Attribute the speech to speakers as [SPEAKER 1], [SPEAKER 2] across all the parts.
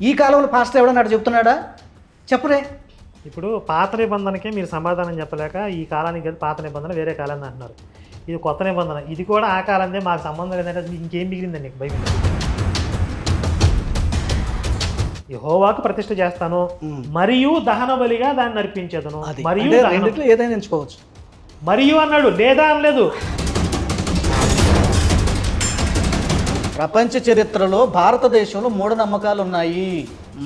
[SPEAKER 1] ఈ కాలంలో పాస్టర్ ఎవడన్నా అటు చెప్తున్నాడా? చెప్పరే.
[SPEAKER 2] ఇప్పుడు పాత నిబంధనకే మీరు సమాధానం చెప్పలేక ఈ కాలానికి కాదు పాత నిబంధన వేరే కాలాన్ని అంటున్నారు. ఇది కొత్త నిబంధన, ఇది కూడా ఆ కాలందే, మాకు సంబంధం లేదంటే మీకు ఇంకేం మిగిలిందండి నీకు బైబిల్? యెహోవాకు ప్రతిష్ఠ చేస్తాను మరియు దహన బలిగా దాన్ని నడిపించేదను. మరియు
[SPEAKER 1] రెండిట్లో ఏదైనా ఎంచుకోవచ్చు.
[SPEAKER 2] మరియు అన్నాడు, లేదా అనలేదు.
[SPEAKER 1] ప్రపంచ చరిత్రలో భారతదేశంలో 3 నమ్మకాలు ఉన్నాయి,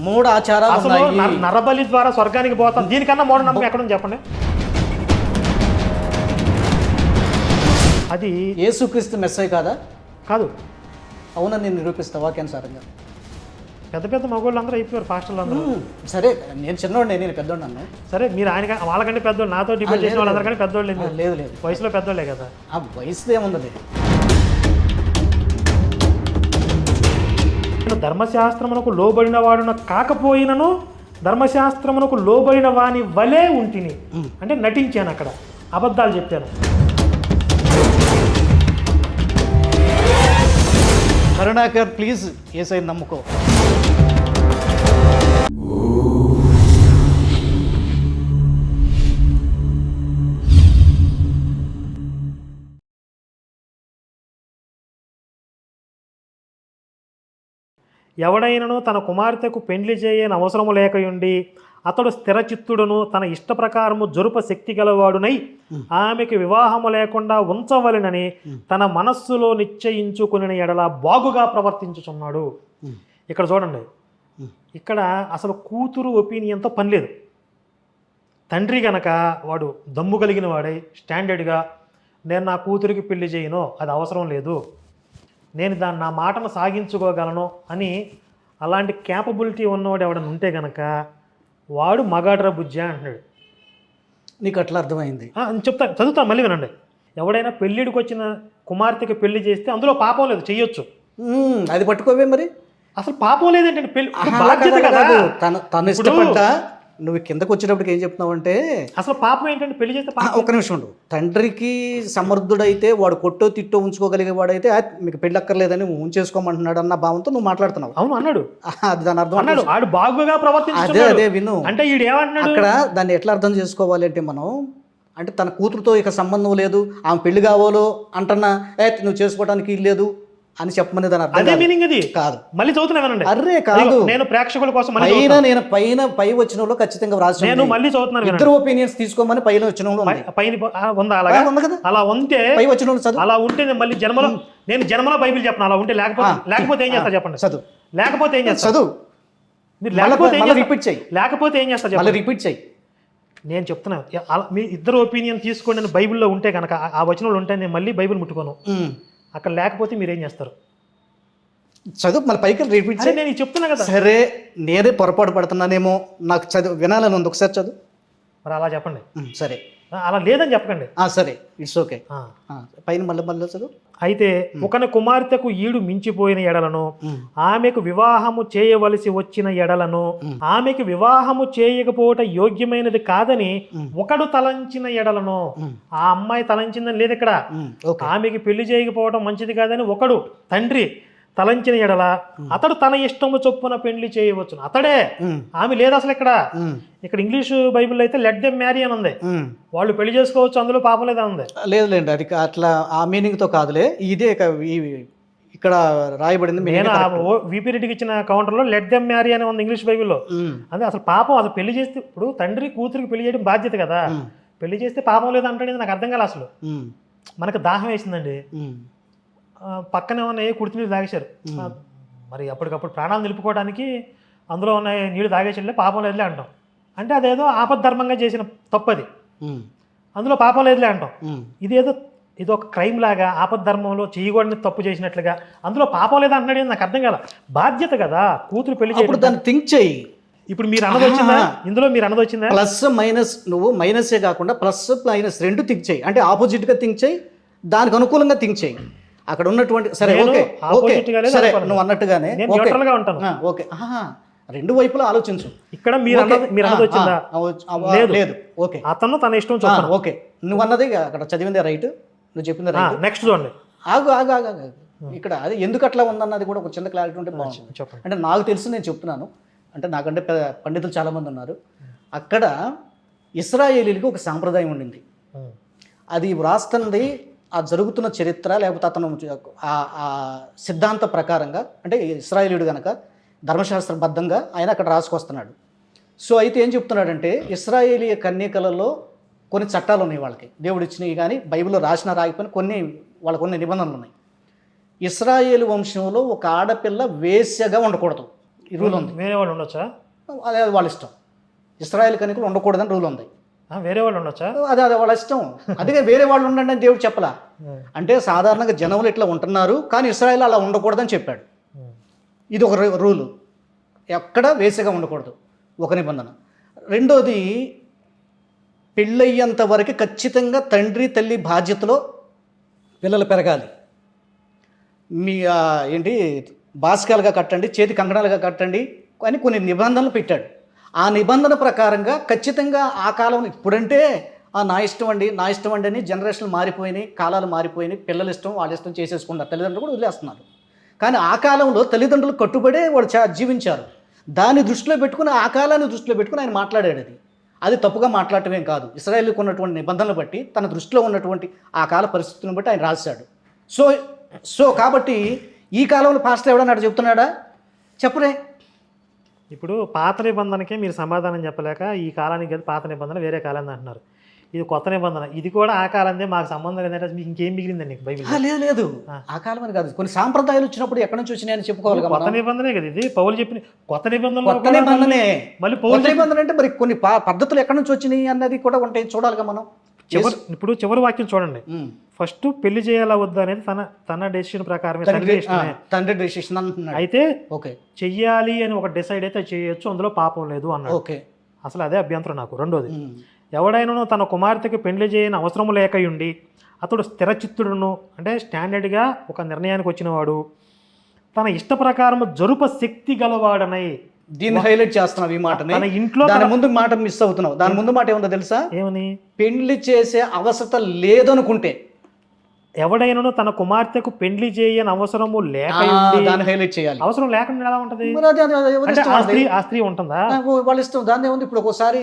[SPEAKER 1] 3 ఆచారాలు ఉన్నాయి.
[SPEAKER 2] నరబలి ద్వారా స్వర్గానికి పోతాం, దీనికన్నా మూఢనమ్మకం ఎక్కడుంది చెప్పండి? అది
[SPEAKER 1] యేసుక్రీస్తు మెస్సయ్య కాదా?
[SPEAKER 2] కాదు.
[SPEAKER 1] అవునని నేను నిరూపిస్తా వాక్యానుసారంగా.
[SPEAKER 2] పెద్ద పెద్ద మగవాళ్ళు అందరూ అయిపోయారు, పాస్టర్లు అందరూ.
[SPEAKER 1] సరే, నేను చిన్నోడిని, నేను పెద్దోడు అన్నా.
[SPEAKER 2] సరే, మీరు ఆయన వాళ్ళకంటే పెద్దోళ్ళు, నాతో డిబేట్ చేసిన వాళ్ళందరికంటే పెద్దోళ్ళు.
[SPEAKER 1] లేదు లేదు,
[SPEAKER 2] వయసులో పెద్దోళ్ళే కదా.
[SPEAKER 1] ఆ వయసులో ఏముంది?
[SPEAKER 2] నేను ధర్మశాస్త్రమునకు లోబడిన వాడున కాకపోయినను ధర్మశాస్త్రమునకు లోబడిన వాని వలే ఉంటిని. అంటే నటించాను, అక్కడ అబద్ధాలు చెప్పాను.
[SPEAKER 1] కరుణాకర్ ప్లీజ్ యేసయ్యని నమ్ముకో.
[SPEAKER 2] ఎవడైనను తన కుమార్తెకు పెండ్లి చేయని అవసరము లేకయుండి అతడు స్థిరచిత్తుడును తన ఇష్ట ప్రకారము జరుప శక్తి గలవాడునై ఆమెకు వివాహము లేకుండా ఉంచవలెనని తన మనస్సులో నిశ్చయించుకుని ఎడల బాగుగా ప్రవర్తించుచున్నాడు. ఇక్కడ చూడండి, ఇక్కడ అసలు కూతురు ఒపీనియన్తో పని లేదు. తండ్రి గనక వాడు దమ్ము కలిగిన వాడై స్టాండర్డ్గా, నేను నా కూతురికి పెళ్లి చేయను, అది అవసరం లేదు, నేను నా మాటను సాగించుకోగలను అని అలాంటి క్యాపబిలిటీ ఉన్నవాడు ఎవడన్నా ఉంటే కనుక వాడు మగాడ్రా బుజ్జా అంటున్నాడు.
[SPEAKER 1] నీకు అట్లా అర్థమైంది?
[SPEAKER 2] చదువుతా మళ్ళీ వినండి. ఎవడైనా పెళ్ళిడికి వచ్చిన కుమార్తెకి పెళ్లి చేస్తే అందులో పాపం లేదు, చెయ్యొచ్చు.
[SPEAKER 1] అది పట్టుకోవే మరి.
[SPEAKER 2] అసలు పాపం లేదంటే పెళ్లి బాధ్యత కదా.
[SPEAKER 1] తను ఇష్టపడ్డా నువ్వు కిందకు వచ్చేటప్పటికి ఏం చెప్తున్నావు అంటే,
[SPEAKER 2] అసలు పాపం ఏంటంటే పెళ్లి చేస్తే
[SPEAKER 1] ఒక్క నిమిషం ఉండు. తండ్రికి సమర్థుడైతే వాడు కొట్టో తిట్టో ఉంచుకోగలిగే వాడైతే మీకు పెళ్లి అక్కర్లేదని ఉంచేసుకోమంటున్నాడు అన్న భావంతో నువ్వు మాట్లాడుతున్నావు.
[SPEAKER 2] అవును అన్నాడు,
[SPEAKER 1] అది దాని అర్థం.
[SPEAKER 2] అన్నాడు ఆడు బాగుగా ప్రవర్తించాడు.
[SPEAKER 1] అదే విను.
[SPEAKER 2] అంటే ఈడు ఏమంటున్నాడు
[SPEAKER 1] అక్కడ, దాన్ని ఎట్లా అర్థం చేసుకోవాలి అంటే, మనం అంటే తన కూతురుతో ఇక సంబంధం లేదు, ఆమె పెళ్లి కావాలో అంటున్నా, నువ్వు చేసుకోవడానికి లేదు అని చెప్పమని దాని అర్థం.
[SPEAKER 2] అదే మీనింగ్ అది
[SPEAKER 1] కాదు.
[SPEAKER 2] మళ్ళీ చదువుతున్నాను.
[SPEAKER 1] అర్రే కాదు,
[SPEAKER 2] నేను ప్రేక్షకుల కోసం
[SPEAKER 1] పై వచ్చిన వాళ్ళు ఖచ్చితంగా రాసి
[SPEAKER 2] నేను మళ్ళీ చదువుతున్నాను.
[SPEAKER 1] ఇద్దరు ఒపీనియన్స్ తీసుకోమని పైన వచ్చిన
[SPEAKER 2] ఉందా? అలా ఉంటే పై వచ్చిన అలా ఉంటే మళ్ళీ నేను జన్మలో బైబిల్ చెప్పను. అలా ఉంటే లేకపోతే ఏం చేస్తా చెప్పండి? చదువు. లేకపోతే ఏం చేస్తా? చదువు. మీరు లేకపోతే ఏం చేస్తా చెప్పండి?
[SPEAKER 1] రిపీట్ చేయి.
[SPEAKER 2] నేను చెప్తున్నాను, మీ ఇద్దరు ఒపీనియన్ తీసుకోండి అని బైబిల్లో ఉంటే కనుక, ఆ వచనంలో ఉంటే నేను మళ్ళీ బైబిల్ ముట్టుకోను. అక్కడ లేకపోతే మీరేం చేస్తారు?
[SPEAKER 1] చదువు, మళ్ళీ పైకి రిపీట్ చేయి.
[SPEAKER 2] నేను చెప్తున్నా కదా.
[SPEAKER 1] సరే, నేనే పొరపాటు పడుతున్నానేమో, నాకు చదువు వినాలని ఉంది, ఒకసారి చదువు.
[SPEAKER 2] మరి అలా చెప్పండి.
[SPEAKER 1] సరే,
[SPEAKER 2] అలా లేదని చెప్పకండి.
[SPEAKER 1] సరే, ఇట్స్ ఓకే. పైన మళ్ళీ చదువు.
[SPEAKER 2] అయితే ఒకని కుమార్తెకు ఈడు మించిపోయిన ఎడలను, ఆమెకు వివాహము చేయవలసి వచ్చిన ఎడలను, ఆమెకు వివాహము చేయకపోవట యోగ్యమైనది కాదని ఒకడు తలంచిన ఎడలను, ఆ అమ్మాయి తలంచిందని లేదు ఇక్కడ, ఆమెకి పెళ్లి చేయకపోవడం మంచిది కాదని ఒకడు తండ్రి తలంచిన ఎడల అతడు తన ఇష్టము చొప్పున పెళ్లి చేయవచ్చు. అతడే, ఆమె లేదు అసలు. ఇక్కడ ఇంగ్లీష్ బైబిల్ అయితే లెట్ దెమ్ మ్యారీ అని ఉంది. వాళ్ళు పెళ్లి చేసుకోవచ్చు, అందులో పాపం లేదా ఉంది.
[SPEAKER 1] లేదులేండి, అది అట్లా ఆ మీనింగ్ తో కాదులే, ఇదే ఇక్కడ రాయబడింది.
[SPEAKER 2] నేను విపి రెడ్డికి ఇచ్చిన కౌంటర్లో లెట్ దెమ్ మ్యారీ అని ఉంది ఇంగ్లీష్ బైబిల్లో. అదే అసలు పాపం, అసలు పెళ్లి చేస్తే ఇప్పుడు తండ్రి కూతురికి పెళ్లి చేయడం బాధ్యత కదా, పెళ్లి చేస్తే పాపం లేదా అంటే నాకు అర్థం కాలే. అసలు మనకు దాహం వేసిందండి, పక్కనే ఉన్న కుడితి నీళ్ళు తాగేశారు, మరి అప్పటికప్పుడు ప్రాణాలు నిలుపుకోవడానికి అందులో ఉన్న నీళ్ళు తాగేసి పాపం లేదులే అంటాం. అంటే అదేదో ఆపద్ధర్మంగా చేసిన తప్పది, అందులో పాపం లేదులే అంటాం. ఇది ఒక క్రైమ్ లాగా ఆపద్ధర్మంలో చేయకూడని తప్పు చేసినట్లుగా అందులో పాపం లేదా అంటున్నాడు. నాకు అర్థం కాల. బాధ్యత కదా కూతురు పెళ్లి చేయడం.
[SPEAKER 1] దాన్ని థింక్ చేయి.
[SPEAKER 2] ఇప్పుడు మీరు అన్నది వచ్చిందా? ఇందులో మీరు అన్నది వచ్చిందా?
[SPEAKER 1] ప్లస్ మైనస్, నువ్వు మైనసే కాకుండా ప్లస్ మైనస్ రెండు థింక్ చేయి. అంటే ఆపోజిట్గా థింక్ చేయి, దానికి అనుకూలంగా థింక్ చేయి. అక్కడ ఉన్నటువంటి సరే ఓకే సరే నువ్వు అన్నట్టుగానే ఓకే, రెండు వైపులా ఆలోచించు.
[SPEAKER 2] ఇక్కడ మీరు అన్నది వచ్చిందా?
[SPEAKER 1] లేదు. ఓకే,
[SPEAKER 2] అతను తన ఇష్టం.
[SPEAKER 1] ఓకే, నువ్వు అన్నది అక్కడ చదివిందే రైట్, నువ్వు చెప్పింది రైట్.
[SPEAKER 2] నెక్స్ట్ చూడండి.
[SPEAKER 1] ఆగు ఆగు ఆగు ఇక్కడ అది ఎందుకు అట్లా ఉందన్నది కూడా ఒక చిన్న క్లారిటీ ఉంటే బాగుంటుంది. అంటే నాకు తెలుసు, నేను చెప్తున్నాను. అంటే నాకంటే పండితులు చాలామంది ఉన్నారు. అక్కడ ఇశ్రాయేలీలకు ఒక సాంప్రదాయం ఉండింది. అది వ్రాస్తుంది ఆ జరుగుతున్న చరిత్ర, లేకపోతే అతను ఆ సిద్ధాంత ప్రకారంగా, అంటే ఇశ్రాయేలీయుడు కనుక ధర్మశాస్త్రబద్ధంగా ఆయన అక్కడ రాసుకొస్తున్నాడు. సో అయితే ఏం చెప్తున్నాడంటే, ఇశ్రాయేలీయ కన్యకలలో కొన్ని చట్టాలు ఉన్నాయి వాళ్ళకి, దేవుడు ఇచ్చినవి, కానీ బైబిల్లో రాసిన రాకపోయినా వాళ్ళకు కొన్ని నిబంధనలు ఉన్నాయి. ఇశ్రాయేలు వంశంలో ఒక ఆడపిల్ల వేశ్యగా ఉండకూడదు, ఈ రూల్ ఉంది.
[SPEAKER 2] వేరే వాళ్ళు ఉండొచ్చా?
[SPEAKER 1] అదే వాళ్ళ ఇష్టం. ఇశ్రాయేల్ కన్యకలు ఉండకూడదని రూల్ ఉంది.
[SPEAKER 2] వేరే వాళ్ళు ఉండొచ్చా?
[SPEAKER 1] అదే వాళ్ళ ఇష్టం. అందుకే వేరే వాళ్ళు ఉండండి అని దేవుడు చెప్పలా. అంటే సాధారణంగా జనములు ఇట్లా ఉంటున్నారు, కానీ ఇశ్రాయేల్ అలా ఉండకూడదని చెప్పాడు. ఇది ఒక రూలు, ఎక్కడ వేసగా ఉండకూడదు, ఒక నిబంధన. రెండోది, పెళ్ళయ్యేంత వరకు ఖచ్చితంగా తండ్రి తల్లి బాధ్యతలో పిల్లలు పెరగాలి. మీ ఏంటి బాస్కాలుగా కట్టండి, చేతి కంకణాలుగా కట్టండి అని కొన్ని నిబంధనలు పెట్టాడు. ఆ నిబంధన ప్రకారంగా ఖచ్చితంగా ఆ కాలంలో, ఇప్పుడంటే నా ఇష్టం అండి అని జనరేషన్లు మారిపోయినాయి, కాలాలు మారిపోయినాయి, పిల్లల ఇష్టం వాళ్ళ ఇష్టం చేసేసుకున్నారు, తల్లిదండ్రులు కూడా వదిలేస్తున్నారు. కానీ ఆ కాలంలో తల్లిదండ్రులు కట్టుబడే వాళ్ళు జీవించారు. దాన్ని దృష్టిలో పెట్టుకుని, ఆ కాలాన్ని దృష్టిలో పెట్టుకుని ఆయన మాట్లాడాడు. అది తప్పుగా మాట్లాడటమేం కాదు. ఇశ్రాయేలుకు ఉన్నటువంటి నిబంధనలు బట్టి, తన దృష్టిలో ఉన్నటువంటి ఆ కాల పరిస్థితులను బట్టి ఆయన రాశాడు. సో కాబట్టి ఈ కాలంలో పాస్టర్ ఎవడన్నాడు చెప్తున్నాడా? చెప్పరే.
[SPEAKER 2] ఇప్పుడు పాత నిబంధనకే మీరు సమాధానం చెప్పలేక ఈ కాలానికి పాత నిబంధన వేరే కాలం అంటున్నారు. ఇది కొత్త నిబంధన, ఇది కూడా ఆ కాలందే, మాకు సంబంధం లేదంటే మీకు ఇంకేం మిగిలిందండి బైబిల్? లేదు, ఆ కాలం అని కాదు. కొన్ని సాంప్రదాయాలు వచ్చినప్పుడు ఎక్కడి నుంచి వచ్చినాయని చెప్పుకోవాలి. కొత్త నిబంధనే కదా ఇది. పౌలు చెప్పిన కొత్త నిబంధన,
[SPEAKER 1] మళ్ళీ పౌలు నిబంధన అంటే మరి కొన్ని పద్ధతులు ఎక్కడి నుంచి వచ్చినాయి అన్నది కూడా ఉంటాయి, చూడాలిగా మనం.
[SPEAKER 2] ఇప్పుడు చివరి వాక్యం చూడండి. ఫస్ట్ పెళ్లి చేయాలా వద్దా అనేది తన డెసిషన్ ప్రకారమే,
[SPEAKER 1] తండ్రి డెసిషన్ అంటున్నాడు.
[SPEAKER 2] అయితే చెయ్యాలి అని ఒక డిసైడ్ అయితే చేయొచ్చు, అందులో పాపం లేదు అన్నాడు. అసలు అదే అభ్యంతరం నాకు. రెండోది, ఎవడైనా తన కుమార్తెకి పెళ్లి చేయని అవసరం లేకయుండి అతడు స్థిరచిత్తుడును, అంటే స్టాండర్డ్గా ఒక నిర్ణయానికి వచ్చినవాడు, తన ఇష్ట ప్రకారం జరుప శక్తి గలవాడనై.
[SPEAKER 1] దీన్ని హైలైట్ చేస్తున్నావు ఈ మాటని. తన ఇంట్లో దాని ముందు మాట మిస్ అవుతున్నావు. దాని ముందు మాట ఏముందో తెలుసా?
[SPEAKER 2] ఏమని?
[SPEAKER 1] పెళ్లి చేసే అవసరం లేదనుకుంటే,
[SPEAKER 2] ఎవడైనా తన కుమార్తెకు పెళ్లి చేయని అవసరము లేక
[SPEAKER 1] దాన్ని హైలైట్ చేయాలి.
[SPEAKER 2] అవసరం లేకుండా ఎలా ఉంటది? ఆ స్త్రీ ఉంటుందా?
[SPEAKER 1] వాళ్ళ ఇష్టం. దాన్ని ఏముంది. ఇప్పుడు ఒకసారి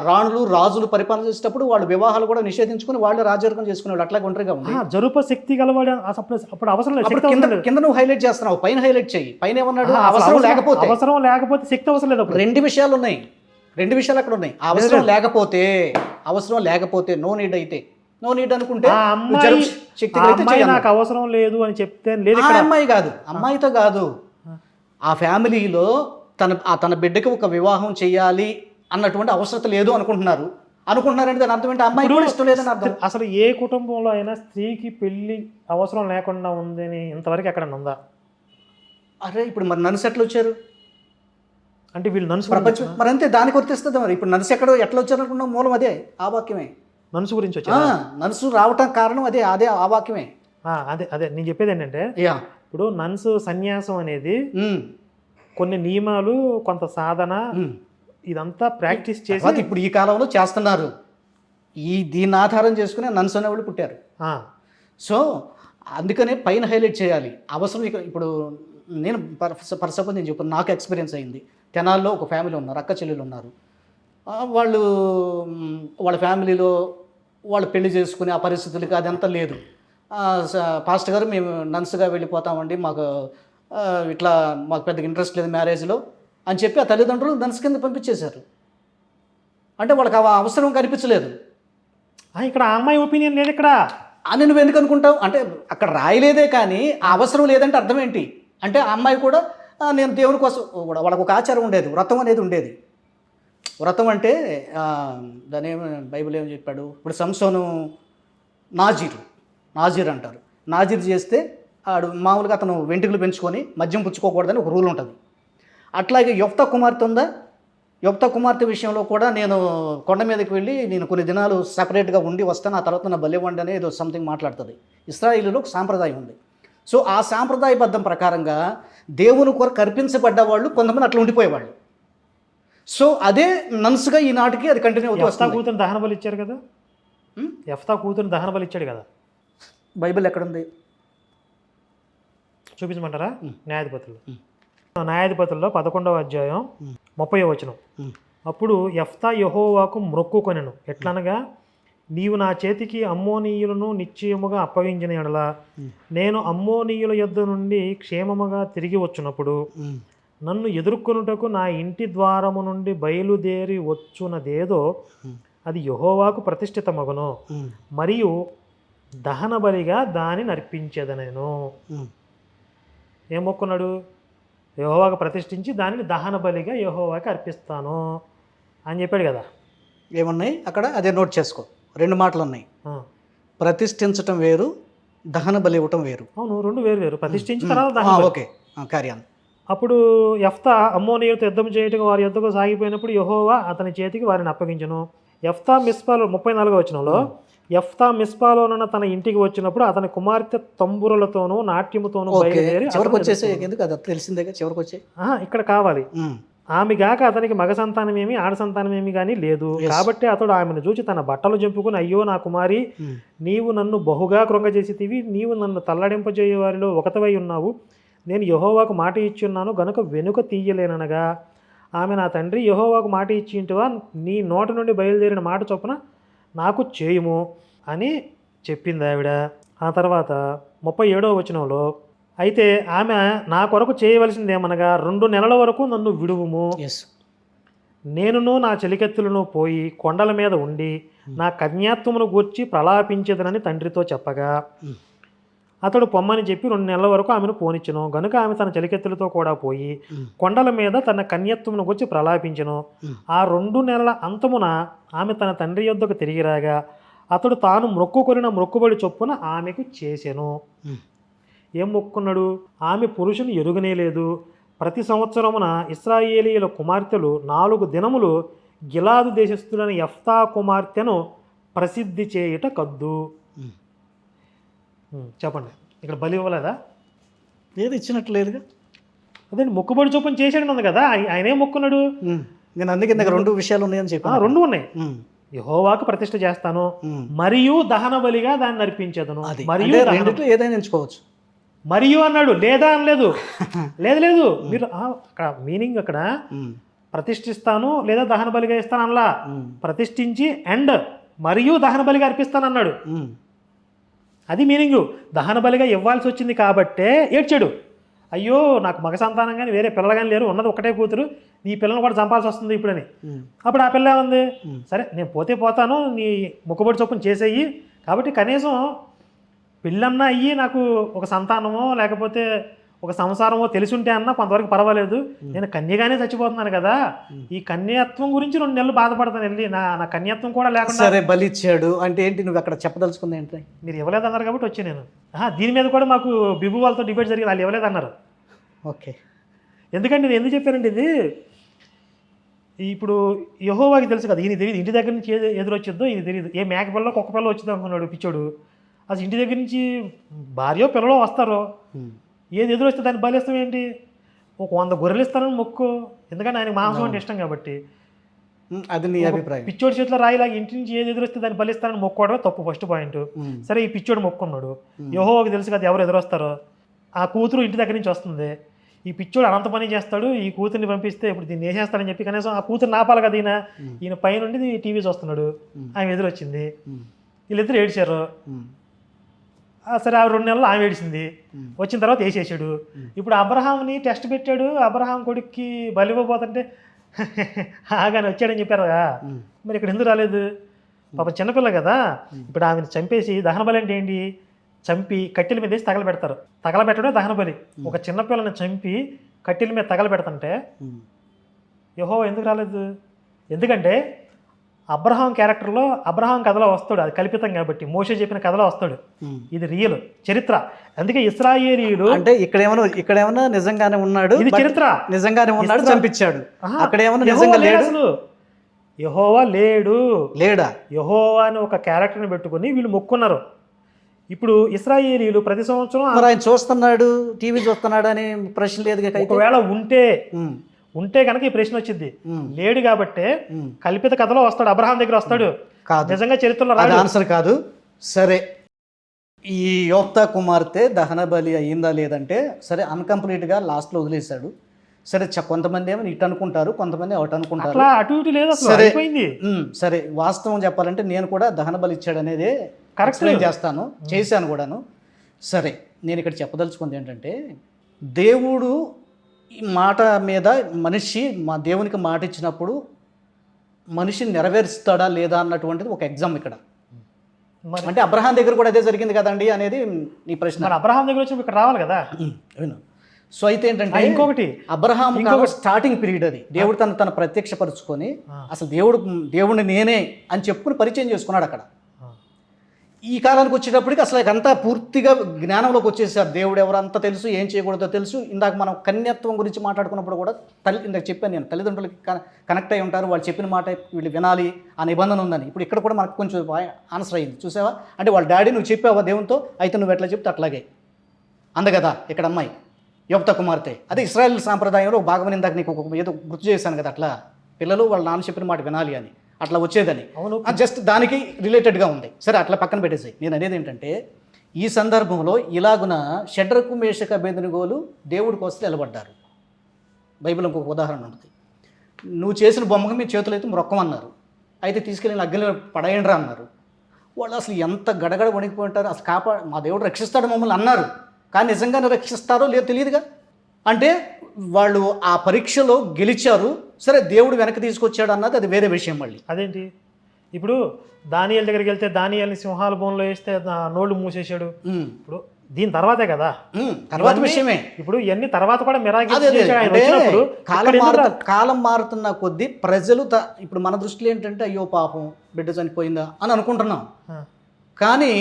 [SPEAKER 1] రాణులు రాజులు పరిపాలన చేసేటప్పుడు వాళ్ళు వివాహాలు కూడా నిషేధించుకుని వాళ్ళు రాజరికం చేసుకునేవాళ్ళు. అట్లాగే ఒంటరిగా ఉంది.
[SPEAKER 2] జరుప శక్తి గలవాడు అప్పుడు అవసరం లేదు.
[SPEAKER 1] కింద నువ్వు హైలైట్ చేస్తున్నావు, పైన హైలైట్ చేయి. పైన ఏమన్నాడు? అవసరం
[SPEAKER 2] లేకపోతే శక్తి అవసరం లేదు.
[SPEAKER 1] రెండు విషయాలు ఉన్నాయి, రెండు విషయాలు అక్కడ ఉన్నాయి. అవసరం లేకపోతే నో నీడ్ అయితే, నో నీడ్ అనుకుంటే
[SPEAKER 2] నాకు అవసరం లేదు అని చెప్తే లేదు.
[SPEAKER 1] అమ్మాయితో కాదు, ఆ ఫ్యామిలీలో తన బిడ్డకి ఒక వివాహం చేయాలి అన్నటువంటి అవసరం లేదు అనుకుంటున్నారంటే దాని అర్థం ఏంటి? అమ్మాయి కూడా ఇష్టం లేదని అర్థం.
[SPEAKER 2] అసలు ఏ కుటుంబంలో అయినా స్త్రీకి పెళ్లి అవసరం లేకుండా ఉందని ఇంతవరకు ఎక్కడ ఉందా?
[SPEAKER 1] అరే ఇప్పుడు మరి నర్సు ఎట్లా వచ్చారు
[SPEAKER 2] అంటే వీళ్ళు నర్సు
[SPEAKER 1] ప్రపంచం మరి అంతే, దానికి వర్తిస్తుంది. మరి ఇప్పుడు నర్సు ఎట్లా వచ్చారు అనుకున్నాం? మూలం అదే, ఆ వాక్యమే.
[SPEAKER 2] నర్సు గురించి వచ్చా,
[SPEAKER 1] నర్సు రావటం కారణం అదే ఆ వాక్యమే.
[SPEAKER 2] అదే నేను చెప్పేది ఏంటంటే, ఇప్పుడు నర్సు సన్యాసం అనేది కొన్ని నియమాలు, కొంత సాధన, ఇదంతా ప్రాక్టీస్ చేసి
[SPEAKER 1] ఇప్పుడు ఈ కాలంలో చేస్తున్నారు. దీన్ని ఆధారం చేసుకుని నన్స్ అనేవాళ్ళు పుట్టారు. సో అందుకనే పైన హైలైట్ చేయాలి. అవసరం ఇప్పుడు నేను ఫర్ సపోజ్ నేను చెప్పాను, నాకు ఎక్స్పీరియన్స్ అయింది. తెనాల్లో ఒక ఫ్యామిలీ ఉన్నారు, అక్క చెల్లెలు ఉన్నారు. వాళ్ళ ఫ్యామిలీలో వాళ్ళు పెళ్లి చేసుకునే ఆ పరిస్థితులకి అదంతా లేదు. పాస్టర్ గారు మేము నన్స్గా వెళ్ళిపోతామండి, మాకు ఇట్లా మాకు పెద్దగా ఇంట్రెస్ట్ లేదు మ్యారేజ్లో అని చెప్పి ఆ తల్లిదండ్రులు నన్స్ కింద పంపించేశారు. అంటే వాళ్ళకి ఆ అవసరం కనిపించలేదు.
[SPEAKER 2] ఇక్కడ ఆ అమ్మాయి ఒపీనియన్ లేదు ఇక్కడ
[SPEAKER 1] అని నువ్వు ఎందుకు అనుకుంటావు? అంటే అక్కడ రాయలేదే కానీ ఆ అవసరం లేదంటే అర్థం ఏంటి? అంటే ఆ అమ్మాయి కూడా నేను దేవుని కోసం, వాళ్ళకు ఒక ఆచారం ఉండేది, వ్రతం అనేది ఉండేది. వ్రతం అంటే దాని బైబిల్ ఏమని చెప్పాడు? ఇప్పుడు సంసోను నాజీర్ అంటారు. నాజీర్ చేస్తే ఆడు మామూలుగా అతను వెంట్రుకలు పెంచుకొని మద్యం పుచ్చుకోకూడదని ఒక రూల్ ఉంటుంది. అట్లాగే యొఫ్తా కుమార్తె ఉందా? యొఫ్తా కుమార్తె విషయంలో కూడా నేను కొండ మీదకి వెళ్ళి నేను కొన్ని దినాలు సపరేట్గా ఉండి వస్తాను, ఆ తర్వాత నా బలివ్వండి అనేది ఏదో సంథింగ్ మాట్లాడుతుంది. ఇశ్రాయేలులో ఒక సాంప్రదాయం ఉంది. సో ఆ సాంప్రదాయబద్ధం ప్రకారంగా దేవుని కొరకు కల్పించబడ్డ వాళ్ళు కొంతమంది అట్లా ఉండిపోయేవాళ్ళు. సో అదే నన్స్గా ఈనాటికి అది కంటిన్యూ అవుతుంది.
[SPEAKER 2] యెఫ్తా కూతురు దహన బలి ఇచ్చారు కదా, యెఫ్తా కూతురు దహన బలి ఇచ్చాడు కదా,
[SPEAKER 1] బైబిల్ ఎక్కడుంది?
[SPEAKER 2] చూపించమంటారా? న్యాయాధిపతులు న్యాయాధిపతుల్లో 11వ అధ్యాయం 30వ వచనం. అప్పుడు యెఫ్తా యెహోవాకు మ్రొక్కుకొనెను, ఎట్లనగా, నీవు నా చేతికి అమ్మోనీయులను నిశ్చయముగా అప్పగించిన యెడల నేను అమ్మోనీయుల యొద్ద నుండి క్షేమముగా తిరిగి వచ్చినప్పుడు నన్ను ఎదుర్కొనుటకు నా ఇంటి ద్వారము నుండి బయలుదేరి వచ్చునదేదో అది యెహోవాకు ప్రతిష్ఠితమగును, మరియు దహన బలిగా దానిని అర్పించేదనేను. ఏం మొక్కున్నాడు? యెహోవాకు ప్రతిష్ఠించి దానిని దహన బలిగా యెహోవాకి అర్పిస్తాను అని చెప్పాడు కదా.
[SPEAKER 1] ఏమున్నాయి అక్కడ? అదే నోట్ చేసుకో. 2 మాటలు ఉన్నాయి. ప్రతిష్ఠించటం వేరు, దహన బలి ఇవ్వటం వేరు.
[SPEAKER 2] అవును, 2 వేరు వేరు. ప్రతిష్ఠించిన తర్వాత దహన బలి.
[SPEAKER 1] ఓకే, కార్యాన్.
[SPEAKER 2] అప్పుడు యెఫ్తా అమ్మోనీయులతో యుద్ధం చేయటకు వారి యుద్ధకు సాగిపోయినప్పుడు యెహోవా అతని చేతికి వారిని అప్పగించెను. యెఫ్తా మిస్పాలో 34వ వచనంలో, యెఫ్తా మిస్పాలోనున్న తన ఇంటికి వచ్చినప్పుడు అతని కుమార్తె తంబురులతోనూ నాట్యముతోనూ బయలుదేరి
[SPEAKER 1] చివరికి వచ్చేసి ఎందుకు అది తెలిసిందేగా చివరికి వచ్చే
[SPEAKER 2] ఇక్కడ కావాలి. ఆమె గాక అతనికి మగ సంతానమేమి ఆడ సంతానమేమి కానీ లేదు. కాబట్టి అతడు ఆమెను చూచి తన బట్టలు చెంపుకుని, అయ్యో నా కుమారి, నీవు నన్ను బహుగా కృంగజేసితివి, నీవు నన్ను తల్లడింపజేయ వారిలో ఒకతవై ఉన్నావు. నేను యెహోవాకు మాట ఇచ్చున్నాను గనుక వెనుక తీయలేననగా, ఆమె, నా తండ్రి, యెహోవాకు మాట ఇచ్చింటివా, నీ నోట నుండి బయలుదేరిన మాట చొప్పున నాకు చేయుము అని చెప్పింది ఆవిడ. ఆ తర్వాత 37వ వచనంలో, అయితే ఆమె నా కొరకు చేయవలసిందేమనగా 2 నెలల వరకు నన్ను విడువుము, నేనును నా చెలికెత్తులను పోయి కొండల మీద ఉండి నా కన్యాత్వమును గూర్చి ప్రలాపించేదనని తండ్రితో చెప్పగా, అతడు పొమ్మని చెప్పి 2 నెలల వరకు ఆమెను పోనిచ్చెను. గనుక ఆమె తన చెలికెత్తులతో కూడా పోయి కొండల మీద తన కన్యత్వమును గురించి ప్రలాపించెను. ఆ 2 నెలల అంతమున ఆమె తన తండ్రి యొద్దకు తిరిగి రాగా అతడు తాను మొక్కుకొనిన మొక్కుబడి చొప్పున ఆమెకు చేసెను. ఏం మొక్కున్నాడు? ఆమె పురుషుని ఎరుగనే లేదు. ప్రతి సంవత్సరమున ఇశ్రాయేలీయుల కుమార్తెలు 4 దినములు గిలాదు దేశస్థులైన యెఫ్తా కుమార్తెను ప్రసిద్ధి చేయుట కద్దు. చెప్పండి, ఇక్కడ బలి ఇవ్వలేదా?
[SPEAKER 1] ఏది ఇచ్చినట్లేదుగా.
[SPEAKER 2] అదే మొక్కుబడి చొప్పున చేసాడు ఉంది కదా. ఆయన ఏం మొక్కున్నాడు?
[SPEAKER 1] నేను అందుకే 2 విషయాలు ఉన్నాయని చెప్పాను.
[SPEAKER 2] 2 ఉన్నాయి. యెహోవాకు ప్రతిష్ఠ చేస్తాను, మరియు దహన బలిగా దాన్ని అర్పించేదను. మరియు
[SPEAKER 1] ఏదైనా ఎంచుకోవచ్చు.
[SPEAKER 2] మరియు అన్నాడు, లేదా అనలేదు. లేదు లేదు, మీరు అక్కడ మీనింగ్ అక్కడ ప్రతిష్ఠిస్తాను లేదా దహన బలిగా ఇస్తాను అనలా. ప్రతిష్ఠించి అండ్ మరియు దహన బలిగా అర్పిస్తాను అన్నాడు. అది మీనింగు. దహన బలిగా ఇవ్వాల్సి వచ్చింది కాబట్టే ఏడ్చాడు. అయ్యో, నాకు మగ సంతానం కానీ వేరే పిల్లలు కానీ లేరు, ఉన్నది ఒకటే కూతురు, నీ పిల్లని కూడా చంపాల్సి వస్తుంది ఇప్పుడని. అప్పుడు ఆ పిల్ల ఉంది, సరే నేను పోతాను, నీ మొక్కుబడి చొప్పున చేసేయి, కాబట్టి కనీసం పిల్లన్నా అయ్యి నాకు ఒక సంతానమో లేకపోతే ఒక సంసారమో తెలిసుంటే అన్నా కొంతవరకు పర్వాలేదు. నేను కన్యగానే చచ్చిపోతున్నాను కదా, ఈ కన్యాత్వం గురించి 2 నెలలు బాధపడతాను వెళ్ళి, నా కన్యాత్వం కూడా లేకుండా.
[SPEAKER 1] సరే, బలి ఇచ్చాడు అంటే ఏంటి? నువ్వు అక్కడ చెప్పదలుచుకుంది ఏంటి?
[SPEAKER 2] మీరు ఇవ్వలేదన్నారు కాబట్టి వచ్చి నేను దీని మీద కూడా మాకు బిబు వాళ్ళతో డిబేట్ జరిగింది. వాళ్ళు ఇవ్వలేదన్నారు.
[SPEAKER 1] ఓకే,
[SPEAKER 2] ఎందుకంటే నేను ఎందుకు చెప్పానండి ఇది? ఇప్పుడు యెహోవాకి తెలుసు కదా, ఈయన తెలియదు ఇంటి దగ్గర నుంచి ఏది ఎదురొచ్చిద్దో ఈయన తెలియదు. ఏ మేకపిల్ల కుక్క పిల్ల వచ్చింది అనుకున్నాడు పిచ్చోడు. అసలు ఇంటి దగ్గర నుంచి భార్యో పిల్లలో వస్తారో, ఏది ఎదురొస్తే దాన్ని బలిస్తాం ఏంటి? ఒక 100 గొర్రెలు ఇస్తానని మొక్కు, ఎందుకంటే ఆయనకు మాంసం అంటే ఇష్టం కాబట్టి.
[SPEAKER 1] అది నీ అభిప్రాయం.
[SPEAKER 2] పిచ్చోడి చేతిలో రాయిలాగా ఇంటి నుంచి ఏది ఎదురొస్తే దాన్ని బలిస్తానని మొక్కోవడమే తప్పు, ఫస్ట్ పాయింట్. సరే, ఈ పిచ్చోడు మొక్కున్నాడు, యెహోవాకి తెలుసు కదా ఎవరు ఎదురొస్తారో. ఆ కూతురు ఇంటి దగ్గర నుంచి వస్తుంది, ఈ పిచ్చోడు అనంత పని చేస్తాడు, ఈ కూతుర్ని పంపిస్తే ఇప్పుడు దీన్ని వేసేస్తాడని చెప్పి కనీసం ఆ కూతురు నాపాలి కదా. ఈయన పైనుండి టీవీ చూస్తున్నాడు, ఆమె ఎదురొచ్చింది, వీళ్ళిద్దరు ఏడ్చారు. సరే, ఆ 2 నెలలు ఆమె ఏడిసింది, వచ్చిన తర్వాత వేసేసాడు. ఇప్పుడు అబ్రహాంని టెస్ట్ పెట్టాడు, అబ్రహాం కొడుక్కి బలి ఇవ్వబోతుంటే ఆగానే వచ్చాడని చెప్పారు కదా. మరి ఇక్కడ ఎందుకు రాలేదు? పాప చిన్నపిల్ల కదా. ఇప్పుడు ఆమెను చంపేసి దహన బలి అంటే ఏంటి? చంపి కట్టెల మీద వేసి తగలబెడతారు. తగలబెట్టడమే దహన బలి. ఒక చిన్నపిల్లని చంపి కట్టెల మీద తగలబెడతంటే యెహోవా ఎందుకు రాలేదు? ఎందుకంటే అబ్రహాం క్యారెక్టర్లో అబ్రహాం కథలో వస్తాడు, అది కల్పితం కాబట్టి. మోషే చెప్పిన కథలో వస్తాడు, ఇది రియల్ చరిత్ర. అందుకే ఇశ్రాయేలీయులు అంటే ఇక్కడేమన్నా నిజంగానే ఉన్నాడు, ఇది చరిత్ర, నిజంగానే ఉన్నాడు, చంపించాడు. అక్కడేమన్నా నిజంగా లేడు, అసలు యెహోవా లేడా? యెహోవా అని ఒక క్యారెక్టర్ని పెట్టుకుని వీళ్ళు మొక్కున్నారు. ఇప్పుడు ఇశ్రాయేలీయులు ప్రతి సంవత్సరం ఆయన చూస్తున్నాడు, టీవీ చూస్తున్నాడు అనే ప్రశ్న లేదు. ఒకవేళ ఉంటే కనుక ఈ ప్రశ్న వచ్చింది. లేడు కాబట్టి కల్పిత కథలో వస్తాడు, అబ్రహాం దగ్గర వస్తాడు, నిజంగా చరిత్రలో రాదు. ఆన్సర్ కాదు. సరే, ఈ యెఫ్తా కుమార్తె దహన బలి అయ్యిందా లేదంటే సరే అన్కంప్లీట్గా లాస్ట్లో వదిలేశాడు.
[SPEAKER 1] సరే కొంతమంది ఏమో ఇటు అనుకుంటారు, కొంతమంది అటు అనుకుంటారు.
[SPEAKER 2] అట్లా అటు ఇటు లేదు అసలు,
[SPEAKER 1] సరే.
[SPEAKER 2] అయిపోయింది.
[SPEAKER 1] సరే, వాస్తవం చెప్పాలంటే నేను కూడా దహన బలి ఇచ్చాడు అనేది ఎక్స్ప్లెయిన్ చేస్తాను, చేశాను కూడాను. సరే, నేను ఇక్కడ చెప్పదలుచుకుంది ఏంటంటే, దేవుడు ఈ మాట మీద మనిషి దేవునికి మాట ఇచ్చినప్పుడు మనిషిని నెరవేరుస్తాడా లేదా అన్నటువంటిది ఒక ఎగ్జామ్ ఇక్కడ. అంటే అబ్రహాం దగ్గర కూడా అదే జరిగింది కదండి అనేది నీ ప్రశ్న.
[SPEAKER 2] మరి అబ్రహాం దగ్గర వచ్చి ఇక్కడ రావాలి కదా.
[SPEAKER 1] అవును. సో అయితే ఏంటంటే,
[SPEAKER 2] ఇంకొకటి
[SPEAKER 1] అబ్రహాం స్టార్టింగ్ పీరియడ్ అది. దేవుడు తను ప్రత్యక్షపరుచుకొని అసలు దేవుడిని నేనే అని చెప్పుకుని పరిచయం చేసుకున్నాడు అక్కడ. ఈ కాలానికి వచ్చేటప్పటికి అసలు అంతా పూర్తిగా జ్ఞానంలోకి వచ్చేసారు. దేవుడు ఎవరంతా తెలుసు, ఏం చేయకూడదో తెలుసు. ఇందాక మనం కన్యత్వం గురించి మాట్లాడుకున్నప్పుడు కూడా ఇందాక చెప్పాను నేను, తల్లిదండ్రులకి కనెక్ట్ అయి ఉంటారు, వాళ్ళు చెప్పిన మాట వీళ్ళు వినాలి ఆ నిబంధన ఉందని. ఇప్పుడు ఇక్కడ కూడా మనకు కొంచెం ఆన్సర్ అయింది, చూసావా? అంటే వాళ్ళ డాడీ నువ్వు చెప్పావా దేవునితో, అయితే నువ్వు ఎట్లా చెప్తే అట్లాగే అంద కదా ఇక్కడ అమ్మాయి యోప్త కుమార్తె. అదే ఇశ్రాయేల్ సాంప్రదాయంలో ఒక భాగం. ఇందాక నీకు ఏదో గుర్తు చేశాను కదా, అట్లా పిల్లలు వాళ్ళ నాన్న చెప్పిన మాట వినాలి అని అట్లా వచ్చేదని. జస్ట్ దానికి రిలేటెడ్గా ఉంది. సరే, అట్లా పక్కన పెట్టేసి నేను అనేది ఏంటంటే, ఈ సందర్భంలో ఇలాగున షడ్రకు మేషక అబేద్నెగోలు దేవుడి కోసం నిలబడ్డారు. బైబిల్ ఇంకొక ఉదాహరణ ఉంటుంది. నువ్వు చేసిన బొమ్మకు మీ చేతులు అయితే మొక్కమన్నారు, అయితే తీసుకెళ్ళి అగ్గిలో పడేయండిరా అన్నారు. వాళ్ళు అసలు ఎంత గడగడ వణికిపోయి ఉంటారు. అసలు మా దేవుడు రక్షిస్తాడు మమ్మల్ని అన్నారు, కానీ నిజంగానే రక్షిస్తారో లేదో తెలియదుగా. అంటే వాళ్ళు ఆ పరీక్షలో గెలిచారు. సరే, దేవుడు వెనక్కి తీసుకొచ్చాడు అన్నది అది వేరే విషయం. మళ్ళీ
[SPEAKER 2] అదేంటి, ఇప్పుడు దానియేలు దగ్గరికి వెళ్తే దానియేలుని సింహాల బోన్లో వేస్తే నోళ్ళు మూసేశాడు. ఇప్పుడు దీని తర్వాతే కదా,
[SPEAKER 1] తర్వాత విషయమే.
[SPEAKER 2] ఇప్పుడు ఇవన్నీ తర్వాత కూడా
[SPEAKER 1] కాలం మారుతున్న కొద్దీ ప్రజలు ఇప్పుడు మన దృష్టిలో ఏంటంటే, అయ్యో పాపం బిడ్డ చనిపోయిందా అని అనుకుంటున్నాం. కానీ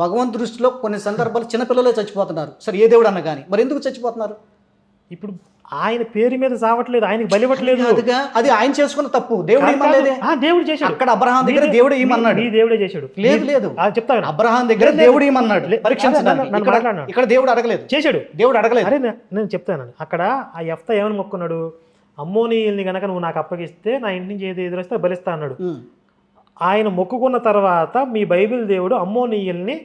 [SPEAKER 1] భగవంతు దృష్టిలో కొన్ని సందర్భాలు చిన్నపిల్లలే చచ్చిపోతున్నారు. సరే, ఏ దేవుడు అన్న కానీ మరి ఎందుకు చచ్చిపోతున్నారు?
[SPEAKER 2] ఇప్పుడు ఆయన పేరు మీద సావట్లేదు, ఆయనకి బలివ్వట్లేదు.
[SPEAKER 1] అది ఆయన చేసుకున్న తప్పు. దేవుడు ఏమనలేదే.
[SPEAKER 2] దేవుడు చేశాడు.
[SPEAKER 1] అక్కడ అబ్రహాం దగ్గర దేవుడు ఏమన్నాడు?
[SPEAKER 2] దేవుడే చేశాడు.
[SPEAKER 1] లేదు చెప్తాను, అబ్రహాం దగ్గర దేవుడు ఏమన్నాడు పరీక్షించడానికి. ఇక్కడ దేవుడు అడగలేదు, చేశాడు. దేవుడు అడగలేదు.
[SPEAKER 2] అరే నేను చెప్తాను, అక్కడ ఆ యెఫ్తా ఏమని మొక్కున్నాడు? అమ్మోనీయుల్ని గనక నువ్వు నాకు అప్పగిస్తే నా ఇంటి నుంచి ఏది ఎదురొస్తే బలిస్తా అన్నాడు. ఆయన మొక్కుకున్న తర్వాత మీ బైబిల్ దేవుడు అమ్మోనీయుల్ని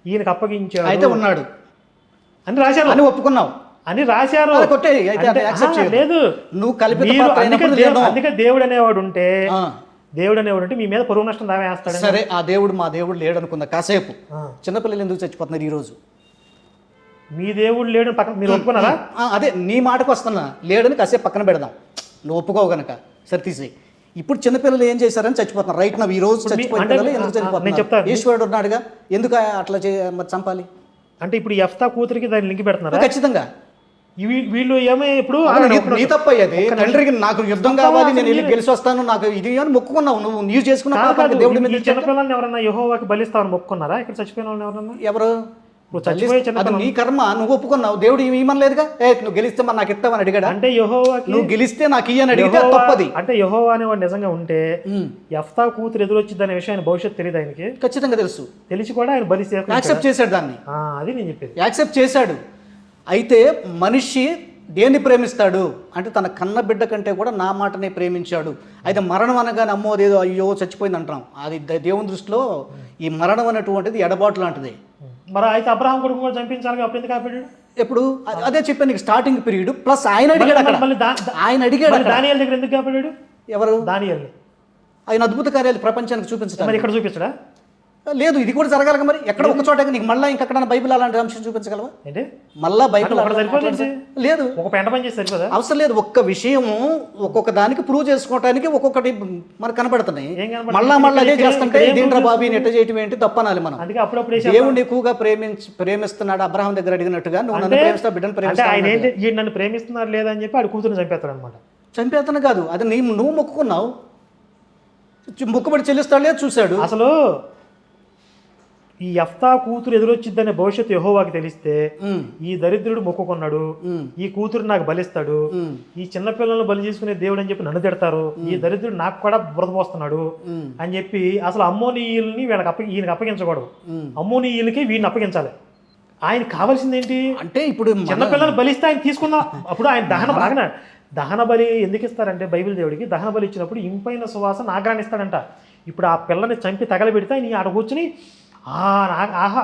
[SPEAKER 2] ఈయనకు అప్పగించాడు
[SPEAKER 1] అయితే ఉన్నాడు
[SPEAKER 2] అని రాశారు,
[SPEAKER 1] అని ఒప్పుకున్నావు
[SPEAKER 2] అని రాశారు. లేదు,
[SPEAKER 1] నువ్వు కలిపి
[SPEAKER 2] అందుకే దేవుడు అనేవాడు ఉంటే మీ మీద పరువు నష్టం దావేస్తాడు.
[SPEAKER 1] సరే, ఆ దేవుడు మా దేవుడు లేడు అనుకుందా కాసేపు. చిన్నపిల్లలు ఎందుకు చచ్చిపోతున్నారు ఈరోజు?
[SPEAKER 2] మీ దేవుడు లేడు పక్కన మీరు ఒప్పుకున్నారా?
[SPEAKER 1] అదే నీ మాటకు వస్తున్నా, లేడని కాసేపు పక్కన పెడదాం, నువ్వు ఒప్పుకోవు గనక సరే తీసేయి. ఇప్పుడు చిన్నపిల్లలు ఏం చేశారని చచ్చిపోతున్నారు. రైట్ నా ఈ రోజు చచ్చిపోయిన పిల్లలు ఎందుకు చనిపోతున్నారు? ఈశ్వరుడు ఉన్నాడుగా, ఎందుకు అట్లా చంపాలి?
[SPEAKER 2] అంటే ఇప్పుడు యెఫ్తా కూతురికి దాన్ని లింక్ పెడుతున్నారు.
[SPEAKER 1] ఖచ్చితంగా
[SPEAKER 2] వీళ్ళు ఏమో ఇప్పుడు
[SPEAKER 1] నీ తప్ప అయ్యేది. తండ్రికి నాకు యుద్ధం కావాలి, నేను వెళ్ళి గెలిచి వస్తాను, నాకు ఇది అని మొక్కుకున్నావు. నువ్వు నీవు చేసుకున్నావు. దేవుడి మీద
[SPEAKER 2] చిన్నపిల్లల్ని ఎవరన్నా యెహోవాకి బలిస్తావని మొక్కుకున్నారా? ఇక్కడ చచ్చిపోయిన వాళ్ళని ఎవరన్నా?
[SPEAKER 1] ఎవరు? అది నీ కర్మ, నువ్వు ఒప్పుకున్నావు. దేవుడు ఏమనలేదుగా, నువ్వు గెలిస్తే మరి నాకు ఇస్తావని అడిగాడు.
[SPEAKER 2] అంటే యెహోవాకి
[SPEAKER 1] నువ్వు గెలిస్తే నాకు ఇయ్యని అడిగితే తప్పది.
[SPEAKER 2] అంటే యెహోవా అనేవాడు నిజంగా ఉంటే యెఫ్తా కూతురు ఎదురొచ్చింది అనే విషయం భవిష్యత్తు తెలియదు ఆయనకి.
[SPEAKER 1] ఖచ్చితంగా తెలుసు.
[SPEAKER 2] తెలిసి కూడా ఆయన బలి
[SPEAKER 1] యాక్సెప్ట్ చేశాడు దాన్ని.
[SPEAKER 2] అది నేను చెప్పేది,
[SPEAKER 1] యాక్సెప్ట్ చేశాడు. అయితే మనిషి దేన్ని ప్రేమిస్తాడు అంటే తన కన్న బిడ్డ కంటే కూడా నా మాటనే ప్రేమించాడు. అయితే మరణం అనగానే అమ్మోదేదో అయ్యో చచ్చిపోయింది అంటాం. అది దేవుని దృష్టిలో ఈ మరణం అనేటువంటిది ఎడబాటు లాంటిది.
[SPEAKER 2] మరి అయితే అబ్రహాం కొడుకు కూడా చంపించాలి, అప్పుడు ఎందుకు ఆపాడు?
[SPEAKER 1] ఎప్పుడు? అదే చెప్పాను నీకు, స్టార్టింగ్ పీరియడ్ ప్లస్ ఆయన అడిగాడు. ఆయన అడిగాడు.
[SPEAKER 2] దానియేలు దగ్గర ఎందుకు ఆపాడు?
[SPEAKER 1] ఎవరు?
[SPEAKER 2] దానియేలు.
[SPEAKER 1] ఆయన అద్భుత కార్యాలు ప్రపంచానికి చూపించడం.
[SPEAKER 2] మరి ఇక్కడ చూపించడా?
[SPEAKER 1] లేదు, ఇది కూడా జరగాలి. మరి ఎక్కడ ఒక చోట నీకు మళ్ళీ ఇంకెక్కడ బైబిల్ అలాంటి అంశం చూపించగలవా?
[SPEAKER 2] అంటే
[SPEAKER 1] మళ్ళా బైబిల్ లేదు,
[SPEAKER 2] ఒక పెంట పని చేసి సరిపోదా?
[SPEAKER 1] అవసరం లేదు. ఒక్క విషయము ఒక్కొక్క దానికి ప్రూవ్ చేసుకోవడానికి ఒక్కొక్కటి మనకు కనబడుతున్నాయి. మళ్ళా అదే చేస్తుంటే ఇదేంట్రా బాబీ నెట్ట చేయటం ఏంటి తప్పనాలి మనం. దేవుడిని ఎక్కువగా ప్రేమిస్తున్నాడు అబ్రహాం దగ్గర అడిగినట్టుగా, నువ్వు నన్ను ప్రేమిస్తావు, బిడ్డను ప్రేమిస్తావు.
[SPEAKER 2] నన్ను ప్రేమిస్తున్నారు లేదని చెప్పి ఆడి కూతురు చంపేస్తాడు అనమాట.
[SPEAKER 1] చంపేస్తాను కాదు, అది నువ్వు మొక్కుకున్నావు, మొక్కుబడి చెల్లిస్తాడు లేదు చూశాడు.
[SPEAKER 2] అసలు ఈ యెఫ్తా కూతురు ఎదురొచ్చిద్దనే భవిష్యత్తు యెహోవాకి తెలిస్తే ఈ దరిద్రుడు మొక్కుకున్నాడు, ఈ కూతురు నాకు బలిస్తాడు, ఈ చిన్నపిల్లలను బలి చేసుకునే దేవుడు అని చెప్పి నన్ను తిడతారు, ఈ దరిద్రుడు నాకు కూడా బురద పోస్తున్నాడు అని చెప్పి అసలు అమ్మోనీయుల్ని ఈయనకి అప్పగించకూడదు, అమ్మోనీయులకి వీడిని అప్పగించాలి. ఆయన కావాల్సింది ఏంటి అంటే ఇప్పుడు చిన్నపిల్లలు బలిస్తే ఆయన తీసుకున్నా. అప్పుడు ఆయన దహన బలి ఎందుకు ఇస్తారంటే బైబిల్ దేవుడికి దహన బలి ఇచ్చినప్పుడు ఇంపైన సువాసన ఆగ్రానిస్తాడంట. ఇప్పుడు ఆ పిల్లని చంపి తగలబెడితే ఆయన ఆడ కూర్చుని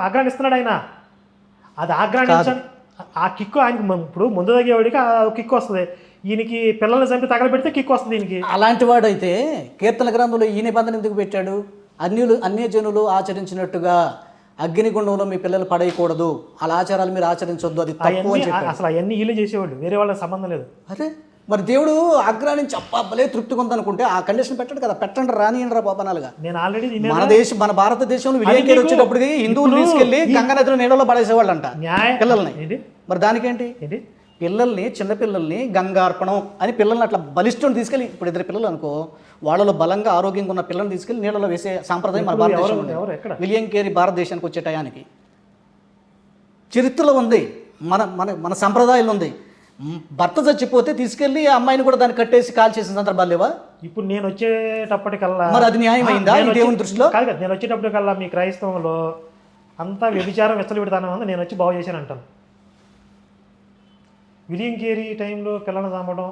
[SPEAKER 2] ఆగ్రానిస్తున్నాడు ఆయన. అది ఆగ్రానించాలి, ఆ కిక్కు ఆయనకి ఇప్పుడు ముందు తగ్గేవాడికి ఆ కిక్కు వస్తుంది. ఈయనకి పిల్లల్ని చంపి తగలబెడితే కిక్ వస్తుంది దీనికి.
[SPEAKER 1] అలాంటి వాడైతే కీర్తన గ్రంథంలో ఈ నిబంధన ఎందుకు పెట్టాడు? అన్యజనులు ఆచరించినట్టుగా అగ్నిగుండంలో మీ పిల్లలు పడేయకూడదు, అలా ఆచారాలు మీరు ఆచరించొద్దు, అది తప్పు అని చెప్పాడు.
[SPEAKER 2] అసలు అవన్నీ వీళ్ళు చేసేవాళ్ళు, వేరే వాళ్ళకి సంబంధం లేదు.
[SPEAKER 1] అరే మరి దేవుడు ఆగ్రహించి అబ్బాలే తృప్తిగా ఉందనుకుంటే ఆ కండిషన్ పెట్టాడు కదా, పెట్టండి రానియండి పాపనాలుగా.
[SPEAKER 2] నేను ఆల్రెడీ
[SPEAKER 1] మన భారతదేశంలో విలేకరు వచ్చేటప్పటికి హిందువులు తీసుకెళ్లి గంగా నదిలో నీళ్ళలో పడేసేవాళ్ళు అంట పిల్లల్ని. మరి దానికేంటి? పిల్లల్ని చిన్నపిల్లల్ని గంగార్పణం అని పిల్లల్ని అట్లా బలిష్టం తీసుకెళ్ళి, ఇప్పుడు 2 పిల్లలు అనుకో, వాళ్ళలో బలంగా ఆరోగ్యంగా ఉన్న పిల్లల్ని తీసుకెళ్ళి నీళ్ళలో వేసే సాంప్రదాయం మన భారతదేశంలో విలియం కేరీ భారతదేశానికి వచ్చే టయానికి చరిత్రలో ఉంది, మన మన మన సంప్రదాయంలో ఉంది. భర్త చచ్చిపోతే తీసుకెళ్లి ఆ అమ్మాయిని కూడా దాన్ని కట్టేసి కాల్ చేసిన సందర్భాలు లేవా?
[SPEAKER 2] ఇప్పుడు నేను వచ్చేటప్పటికల్లా
[SPEAKER 1] మరి అది న్యాయమైందా దేవుని దృష్టిలో?
[SPEAKER 2] కాదు, నేను వచ్చేటప్పటికల్లా మీ క్రైస్తవంలో అంతా వ్యభిచారం వెచ్చలు ఉంది, నేను వచ్చి బాగు చేశాను అంటాను. విలియం కేరీ టైంలో పిల్లల్ని చంపడం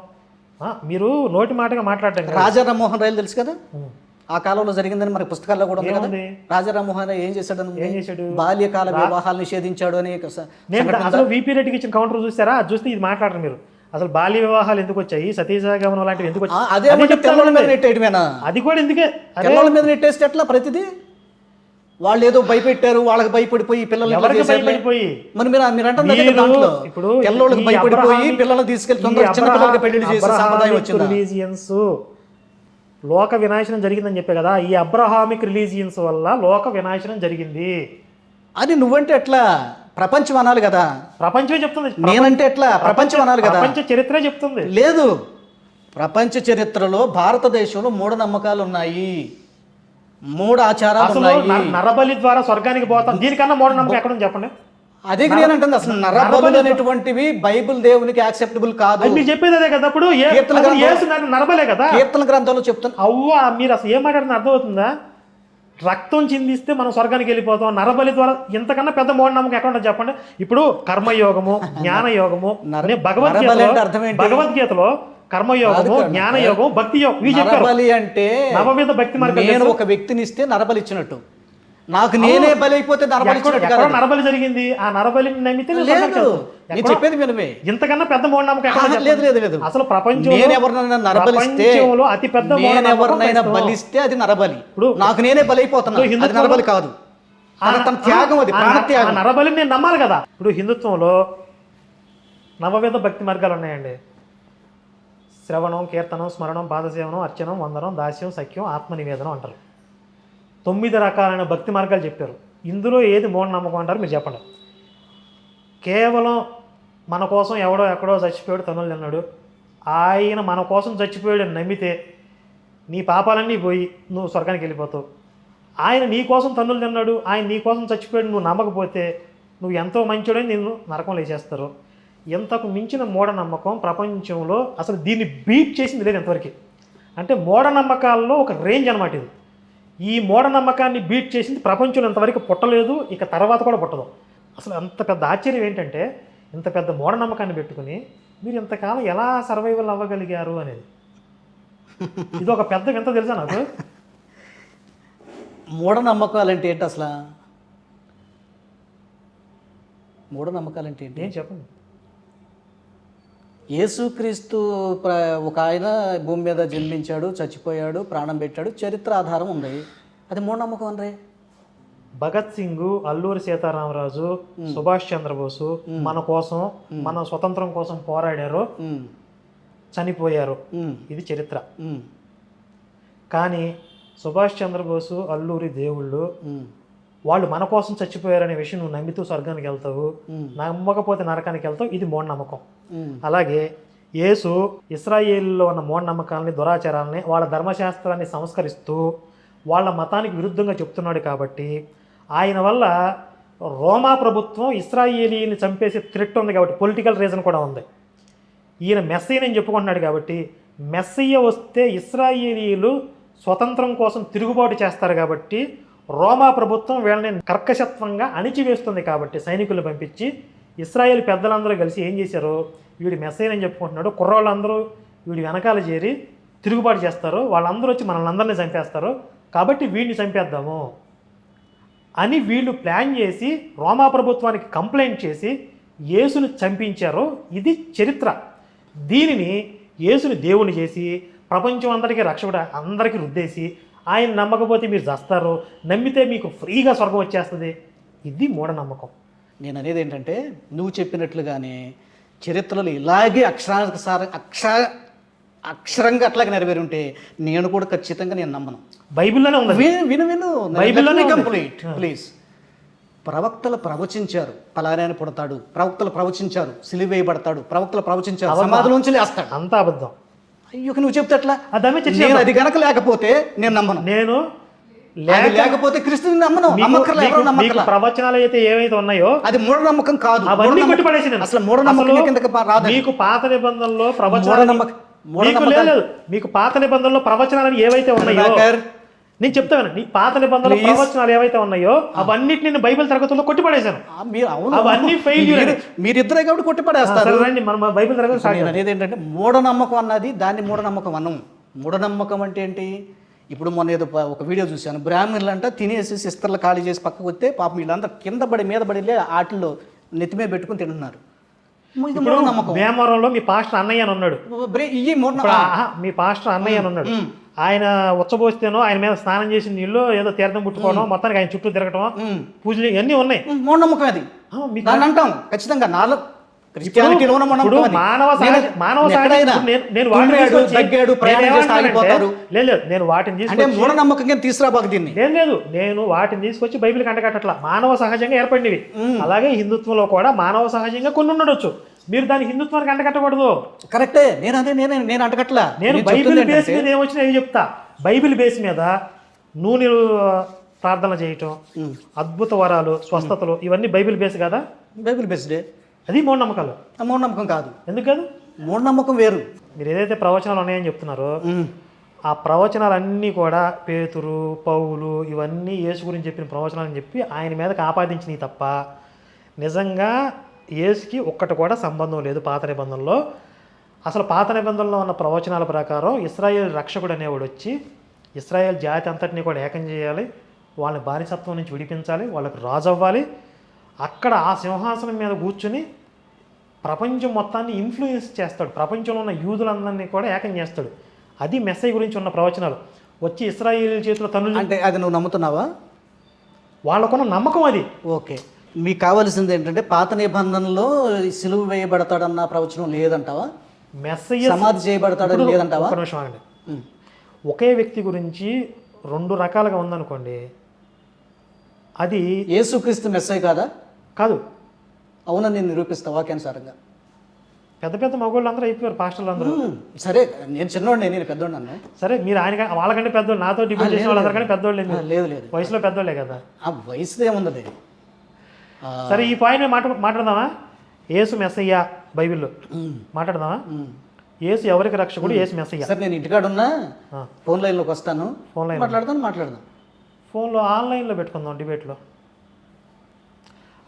[SPEAKER 2] మీరు నోటి మాటగా మాట్లాడటం.
[SPEAKER 1] రాజా రామ్మోహన్ రాయలు తెలుసు కదా, ఆ కాలంలో జరిగిందని మనకి పుస్తకాల్లో కూడా ఉంది కదా. రాజా రామ్మోహన్ రాయ్ ఏం చేశాడు? బాల్యకాల వివాహాలు నిషేధించాడు అని.
[SPEAKER 2] నేను అసలు వీపీ రెడ్డికి ఇచ్చిన కౌంటర్ చూస్తారా? అది చూస్తే ఇది మాట్లాడరు మీరు. అసలు బాల్య వివాహాలు ఎందుకు వచ్చాయి, సతీసాగమనం లాంటివి ఎందుకు వచ్చాయి, అది కూడా ఎందుకే
[SPEAKER 1] పిల్లల మీద నెట్టేస్తే ఎట్లా? ప్రతిదీ వాళ్ళు ఏదో భయపెట్టారు, వాళ్ళకి భయపడిపోయి పిల్లలు
[SPEAKER 2] భయపడిపోయి
[SPEAKER 1] మరి మీరు అంటారు ఇప్పుడు పిల్లలకి భయపడిపోయి పిల్లలు తీసుకెళ్లి చిన్న పిల్లలకి పెళ్లి చేసే సంప్రదాయం వచ్చింది.
[SPEAKER 2] రిలీజియన్స్ లోక వినాశనం జరిగిందని చెప్పే కదా, ఈ అబ్రహామిక్ రిలీజియన్స్ వల్ల లోక వినాశనం జరిగింది
[SPEAKER 1] అది. నువ్వంటే ఎట్లా? ప్రపంచం అనాలి కదా.
[SPEAKER 2] ప్రపంచమే చెప్తుంది.
[SPEAKER 1] నేనంటే ఎట్లా? ప్రపంచం అనాలి కదా.
[SPEAKER 2] ప్రపంచ చరిత్రే చెప్తుంది.
[SPEAKER 1] లేదు, ప్రపంచ చరిత్రలో భారతదేశంలో మూఢనమ్మకాలు ఉన్నాయి, 3 ఆచారాలు ఉన్నాయి.
[SPEAKER 2] నరబలి ద్వారా స్వర్గానికి పోతాం, దీనికన్నా మూఢనమ్మకం ఎక్కడ చెప్పండి?
[SPEAKER 1] అదే నేనంటుంది, అసలు నరబలు అనేటువంటివి బైబిల్ దేవునికి యాక్సెప్టబుల్ కాదు.
[SPEAKER 2] మీరు చెప్పేది అదే కదా. అప్పుడు నరబలే కదా
[SPEAKER 1] కీర్తన గ్రంథంలో చెప్తాను.
[SPEAKER 2] అవ్వా మీరు అసలు ఏం మాట్లాడుతున్నా అర్థమవుతుందా? రక్తం చిందిస్తే మనం స్వర్గానికి వెళ్ళిపోతాం, నరబలి ద్వారా ఇంతకన్నా పెద్ద మూఢనమ్మకం ఎక్కడ ఉంటుంది చెప్పండి? ఇప్పుడు కర్మయోగము, జ్ఞానయోగము, భగవద్గీతలో కర్మయోగము, జ్ఞానయోగం, భక్తి యోగం
[SPEAKER 1] నరబలి అంటే
[SPEAKER 2] నవవిధ భక్తి మార్గం.
[SPEAKER 1] నేను ఒక వ్యక్తిని ఇస్తే నరబలి ఇచ్చినట్టు, నాకు నేనే బలి అయిపోతే
[SPEAKER 2] నరబలి జరిగింది. ఆ నరబలిని నమ్మితే
[SPEAKER 1] చెప్పేది వినవే.
[SPEAKER 2] ఇంతకన్నా పెద్ద మూఢనమ్మకం
[SPEAKER 1] లేదు లేదు లేదు.
[SPEAKER 2] అసలు ప్రపంచంలో అతి పెద్ద
[SPEAKER 1] ఎవరినైనా బలిస్తే అది నరబలి. ఇప్పుడు నాకు నేనే బలి అయిపోతున్నా, అది నరబలి కాదు, త్యాగం, అది ప్రాణత్యాగం.
[SPEAKER 2] నరబలిని నేను నమ్మాలి కదా. ఇప్పుడు హిందుత్వంలో నవవిధ భక్తి మార్గాలు ఉన్నాయండి. శ్రవణం, కీర్తనం, స్మరణం, పాదసేవనం, అర్చనం, వందనం, దాస్యం, సఖ్యం, ఆత్మనివేదనం అంటారు. 9 రకాలైన భక్తి మార్గాలు చెప్పారు. ఇందులో ఏది మూఢనమ్మకం అంటారు మీరు చెప్పండి? కేవలం మన కోసం ఎవడో ఎక్కడో చచ్చిపోయాడు, తనులు తిన్నాడు, ఆయన మన కోసం చచ్చిపోయాడు అని నమ్మితే నీ పాపాలన్నీ పోయి నువ్వు స్వర్గానికి వెళ్ళిపోతావు. ఆయన నీ కోసం తన్నులు తిన్నాడు, ఆయన నీ కోసం చచ్చిపోయాడు నువ్వు నమ్మకపోతే నువ్వు ఎంతో మంచోడని నిన్ను నరకంలో వేసేస్తారు. ఇంతకు మించిన మూఢనమ్మకం ప్రపంచంలో అసలు దీన్ని బీట్ చేసింది లేదు ఇంతవరకు. అంటే మూఢనమ్మకాల్లో ఒక రేంజ్ అనమాట ఇది. ఈ మూఢనమ్మకాన్ని బీట్ చేసింది ప్రపంచంలో ఇంతవరకు పుట్టలేదు, ఇక తర్వాత కూడా పుట్టదు. అసలు అంత పెద్ద ఆశ్చర్యం ఏంటంటే ఇంత పెద్ద మూఢనమ్మకాన్ని పెట్టుకుని మీరు ఇంతకాలం ఎలా సర్వైవల్ అవ్వగలిగారు అనేది. ఇది ఒక పెద్ద వింత తెలుసా నాకు.
[SPEAKER 1] మూఢనమ్మకాలు అంటే ఏంటి అసలు? మూఢనమ్మకాలు అంటే ఏంటి?
[SPEAKER 2] ఏం చెప్పండి.
[SPEAKER 1] యేసుక్రీస్తు ఒక ఆయన భూమి మీద జన్మించాడు, చచ్చిపోయాడు, ప్రాణం పెట్టాడు, చరిత్ర ఆధారం ఉంది, అది మూఢనమ్మకం అనరే.
[SPEAKER 2] భగత్ సింగ్, అల్లూరి సీతారామరాజు, సుభాష్ చంద్రబోసు మన కోసం, మన స్వతంత్రం కోసం పోరాడారు, చనిపోయారు, ఇది చరిత్ర. కానీ సుభాష్ చంద్రబోసు, అల్లూరి దేవుళ్ళు, వాళ్ళు మన కోసం చచ్చిపోయారనే విషయం నువ్వు నమ్మితూ స్వర్గానికి వెళ్తావు, నమ్మకపోతే నరకానికి వెళ్తావు, ఇది మూఢనమ్మకం. అలాగే యేసు ఇశ్రాయేలులో ఉన్న మూఢనమ్మకాలని, దురాచారాలని, వాళ్ళ ధర్మశాస్త్రాన్ని సంస్కరిస్తూ వాళ్ళ మతానికి విరుద్ధంగా చెప్తున్నాడు. కాబట్టి ఆయన వల్ల రోమా ప్రభుత్వం ఇశ్రాయేలీని చంపేసి థ్రెట్ ఉంది కాబట్టి పొలిటికల్ రీజన్ కూడా ఉంది. ఈయన మెస్సీని చెప్పుకుంటున్నాడు కాబట్టి మెస్సీయ వస్తే ఇశ్రాయేలీలు స్వతంత్రం కోసం తిరుగుబాటు చేస్తారు కాబట్టి రోమా ప్రభుత్వం వీళ్ళని కర్కశత్వంగా అణిచివేస్తుంది. కాబట్టి సైనికులు పంపించి ఇశ్రాయేల్ పెద్దలందరూ కలిసి ఏం చేశారు, వీడి మెస్సీని చెప్పుకుంటున్నాడు, కుర్రోళ్ళందరూ వీడి వెనకాల చేరి తిరుగుబాటు చేస్తారు, వాళ్ళందరూ వచ్చి మనల్ని అందరినీ చంపేస్తారు, కాబట్టి వీడిని చంపేద్దాము అని వీళ్ళు ప్లాన్ చేసి రోమా ప్రభుత్వానికి కంప్లైంట్ చేసి యేసుని చంపించారు. ఇది చరిత్ర. దీనిని యేసుని దేవుని చేసి ప్రపంచం అందరికీ రక్షకుడు అందరికీ రుద్దేసి ఆయన నమ్మకపోతే మీరు చస్తారు, నమ్మితే మీకు ఫ్రీగా స్వర్గం వచ్చేస్తుంది. ఇది మూఢనమ్మకం.
[SPEAKER 1] నేను అనేది ఏంటంటే నువ్వు చెప్పినట్లుగానే చరిత్రలో ఇలాగే అక్షరంగా అట్లాగే నెరవేరి ఉంటే నేను కూడా ఖచ్చితంగా నేను నమ్మను.
[SPEAKER 2] బైబిల్లోనే ఉంది.
[SPEAKER 1] విను
[SPEAKER 2] బైబిల్లోనే
[SPEAKER 1] కంప్లీట్ ప్లీజ్. ప్రవక్తలు ప్రవచించారు పలానాయన పుడతాడు, ప్రవక్తలు ప్రవచించారు సిలువ వేయబడతాడు, ప్రవక్తలు ప్రవచించారు సమాధిలోంచి లేస్తాడు.
[SPEAKER 2] అంతా అబద్ధం.
[SPEAKER 1] అయ్యో నువ్వు చెప్తే ఎట్లా?
[SPEAKER 2] నేను
[SPEAKER 1] అది గనక లేకపోతే నేను నమ్మను.
[SPEAKER 2] నేను
[SPEAKER 1] లేకపోతే క్రిస్తుని నమ్మను.
[SPEAKER 2] మీకు ప్రవచనాలు అయితే ఏవైతే ఉన్నాయో
[SPEAKER 1] అది మూఢనమ్మకం కాదు.
[SPEAKER 2] అవన్నీ కొట్టిపడేసి
[SPEAKER 1] అసలు మూఢనమ్మకం కిందకి రాదు.
[SPEAKER 2] మీకు పాత నిబంధనలో ప్రవచనాలు లేదు. మీకు పాత నిబంధనలో ప్రవచనాలు ఏవైతే ఉన్నాయో నేను చెప్తాను. నీ పాత నిబంధనలో ప్రవచనాలు ఏవైతే ఉన్నాయో అవన్నిటిని నేను బైబిల్ తరగతుల్లో కొట్టిపడేశాను. అవన్నీ ఫెయిల్యూర్.
[SPEAKER 1] మీరిద్దరే కాబట్టి కొట్టిపడేస్తారు.
[SPEAKER 2] మనం బైబిల్ తరగతి
[SPEAKER 1] అనేది ఏంటంటే మూఢనమ్మకం అన్నది దాన్ని మూఢనమ్మకం అన్నము. మూఢనమ్మకం అంటే ఏంటి? ఇప్పుడు మొన్న ఏదో ఒక వీడియో చూశాను, బ్రాహ్మణులు అంట తినేసి సిస్టర్లు ఖాళీ చేసి పక్కకు వస్తే పాపం వీళ్ళంతా కింద పడి మీద పడి ఆటల్లో నెత్తిమే పెట్టుకుని తింటున్నారు.
[SPEAKER 2] భీమవరంలో మీ పాస్టర్ అన్నయ్య అని ఉన్నాడు. మీ పాస్టర్ అన్నయ్య అని ఉన్నాడు. ఆయన ఉచ్చబోస్తేనో ఆయన మీద స్నానం చేసిన నీళ్ళు ఏదో తీర్థం పుట్టుకోవడం, మొత్తానికి ఆయన చుట్టూ తిరగటం, పూజలు ఇవన్నీ ఉన్నాయి.
[SPEAKER 1] మూఢనమ్మకం అది అంటాం ఖచ్చితంగా. నాలో
[SPEAKER 2] నేను వాటిని తీసుకొచ్చి బైబిల్ కంటకట్టట్లా. మానవ సహజంగా ఏర్పడినవి. అలాగే హిందుత్వంలో కూడా మానవ సహజంగా కొన్ని ఉండొచ్చు. మీరు దాన్ని హిందుత్వానికి అంటకట్టకూడదు.
[SPEAKER 1] కరెక్టే. నేను అంటకట్లా.
[SPEAKER 2] నేను బైబిల్ బేస్ మీద ఏమొచ్చినా ఏం చెప్తా. బైబిల్ బేస్ మీద నూనెలు ప్రార్థన చేయటం, అద్భుత వరాలు, స్వస్థతలు, ఇవన్నీ బైబిల్ బేస్ కదా.
[SPEAKER 1] బైబిల్ బేస్డే.
[SPEAKER 2] అది మూఢనమ్మకాలు.
[SPEAKER 1] మూఢనమ్మకం కాదు.
[SPEAKER 2] ఎందుకు కాదు?
[SPEAKER 1] మూఢనమ్మకం వేరు.
[SPEAKER 2] మీరు ఏదైతే ప్రవచనాలు ఉన్నాయని చెప్తున్నారో ఆ ప్రవచనాలన్నీ కూడా పేతురు, పౌలు ఇవన్నీ యేసు గురించి చెప్పిన ప్రవచనాలని చెప్పి ఆయన మీదకి ఆపాదించినవి తప్ప నిజంగా యేసుకి ఒక్కటి కూడా సంబంధం లేదు పాత నిబంధనలో. అసలు పాత నిబంధనలో ఉన్న ప్రవచనాల ప్రకారం ఇశ్రాయేల్ రక్షకుడు అనేవాడు వచ్చి ఇశ్రాయేల్ జాతి అంతటినీ కూడా ఏకం చేయాలి, వాళ్ళని బానిసత్వం నుంచి విడిపించాలి, వాళ్ళకి రాజు అవ్వాలి, అక్కడ ఆ సింహాసనం మీద కూర్చుని ప్రపంచం మొత్తాన్ని ఇన్ఫ్లుయెన్స్ చేస్తాడు, ప్రపంచంలో ఉన్న యూదులందరినీ కూడా ఏకం చేస్తాడు. అది మెస్సీ గురించి ఉన్న ప్రవచనాలు. వచ్చి ఇశ్రాయేల్ చేతిలో తన్నులు.
[SPEAKER 1] అంటే అది నువ్వు నమ్ముతున్నావా?
[SPEAKER 2] వాళ్ళకున్న నమ్మకం అది.
[SPEAKER 1] ఓకే. మీకు కావాల్సింది ఏంటంటే పాత నిబంధనలో సిలువ వేయబడతాడన్న ప్రవచనం లేదంటావా?
[SPEAKER 2] మెస్సయ్య
[SPEAKER 1] సమాధి చేయబడతాడని లేదంటావా?
[SPEAKER 2] ఒక నిమిషం ఆగండి. ఒకే వ్యక్తి గురించి రెండు రకాలుగా ఉందనుకోండి, అది
[SPEAKER 1] యేసుక్రీస్తు మెస్సయ్య కాదా?
[SPEAKER 2] కాదు.
[SPEAKER 1] అవునని నేను నిరూపిస్తా వాక్యానుసారంగా.
[SPEAKER 2] పెద్ద పెద్ద మగవాళ్ళు అందరూ అయిపోయారు, పాస్టర్లు అందరూ.
[SPEAKER 1] సరే నేను చిన్నోడిని, నేను పెద్దోడు అన్న.
[SPEAKER 2] సరే మీరు ఆయన వాళ్ళకంటే పెద్దోళ్ళు, నాతో డిబేట్ చేసిన వాళ్ళందరికంటే పెద్దోళ్ళే.
[SPEAKER 1] లేదు
[SPEAKER 2] వయసులో పెద్దోళ్ళే కదా.
[SPEAKER 1] ఆ వయసు ఏముంది.
[SPEAKER 2] సరే ఈ పాయింట్ మాట్లాడదామా? యేసు మెస్సయ్య బైబిల్లో మాట్లాడదామా? యేసు ఎవరికి రక్షకుడు, యేసు మెస్సయ్య.
[SPEAKER 1] సరే నేను ఇంటికాడ ఉన్నా, ఫోన్ లైన్లోకి వస్తాను, ఫోన్ లైన్ మాట్లాడదాం.
[SPEAKER 2] ఫోన్లో ఆన్లైన్లో పెట్టుకుందాం డిబేట్లో.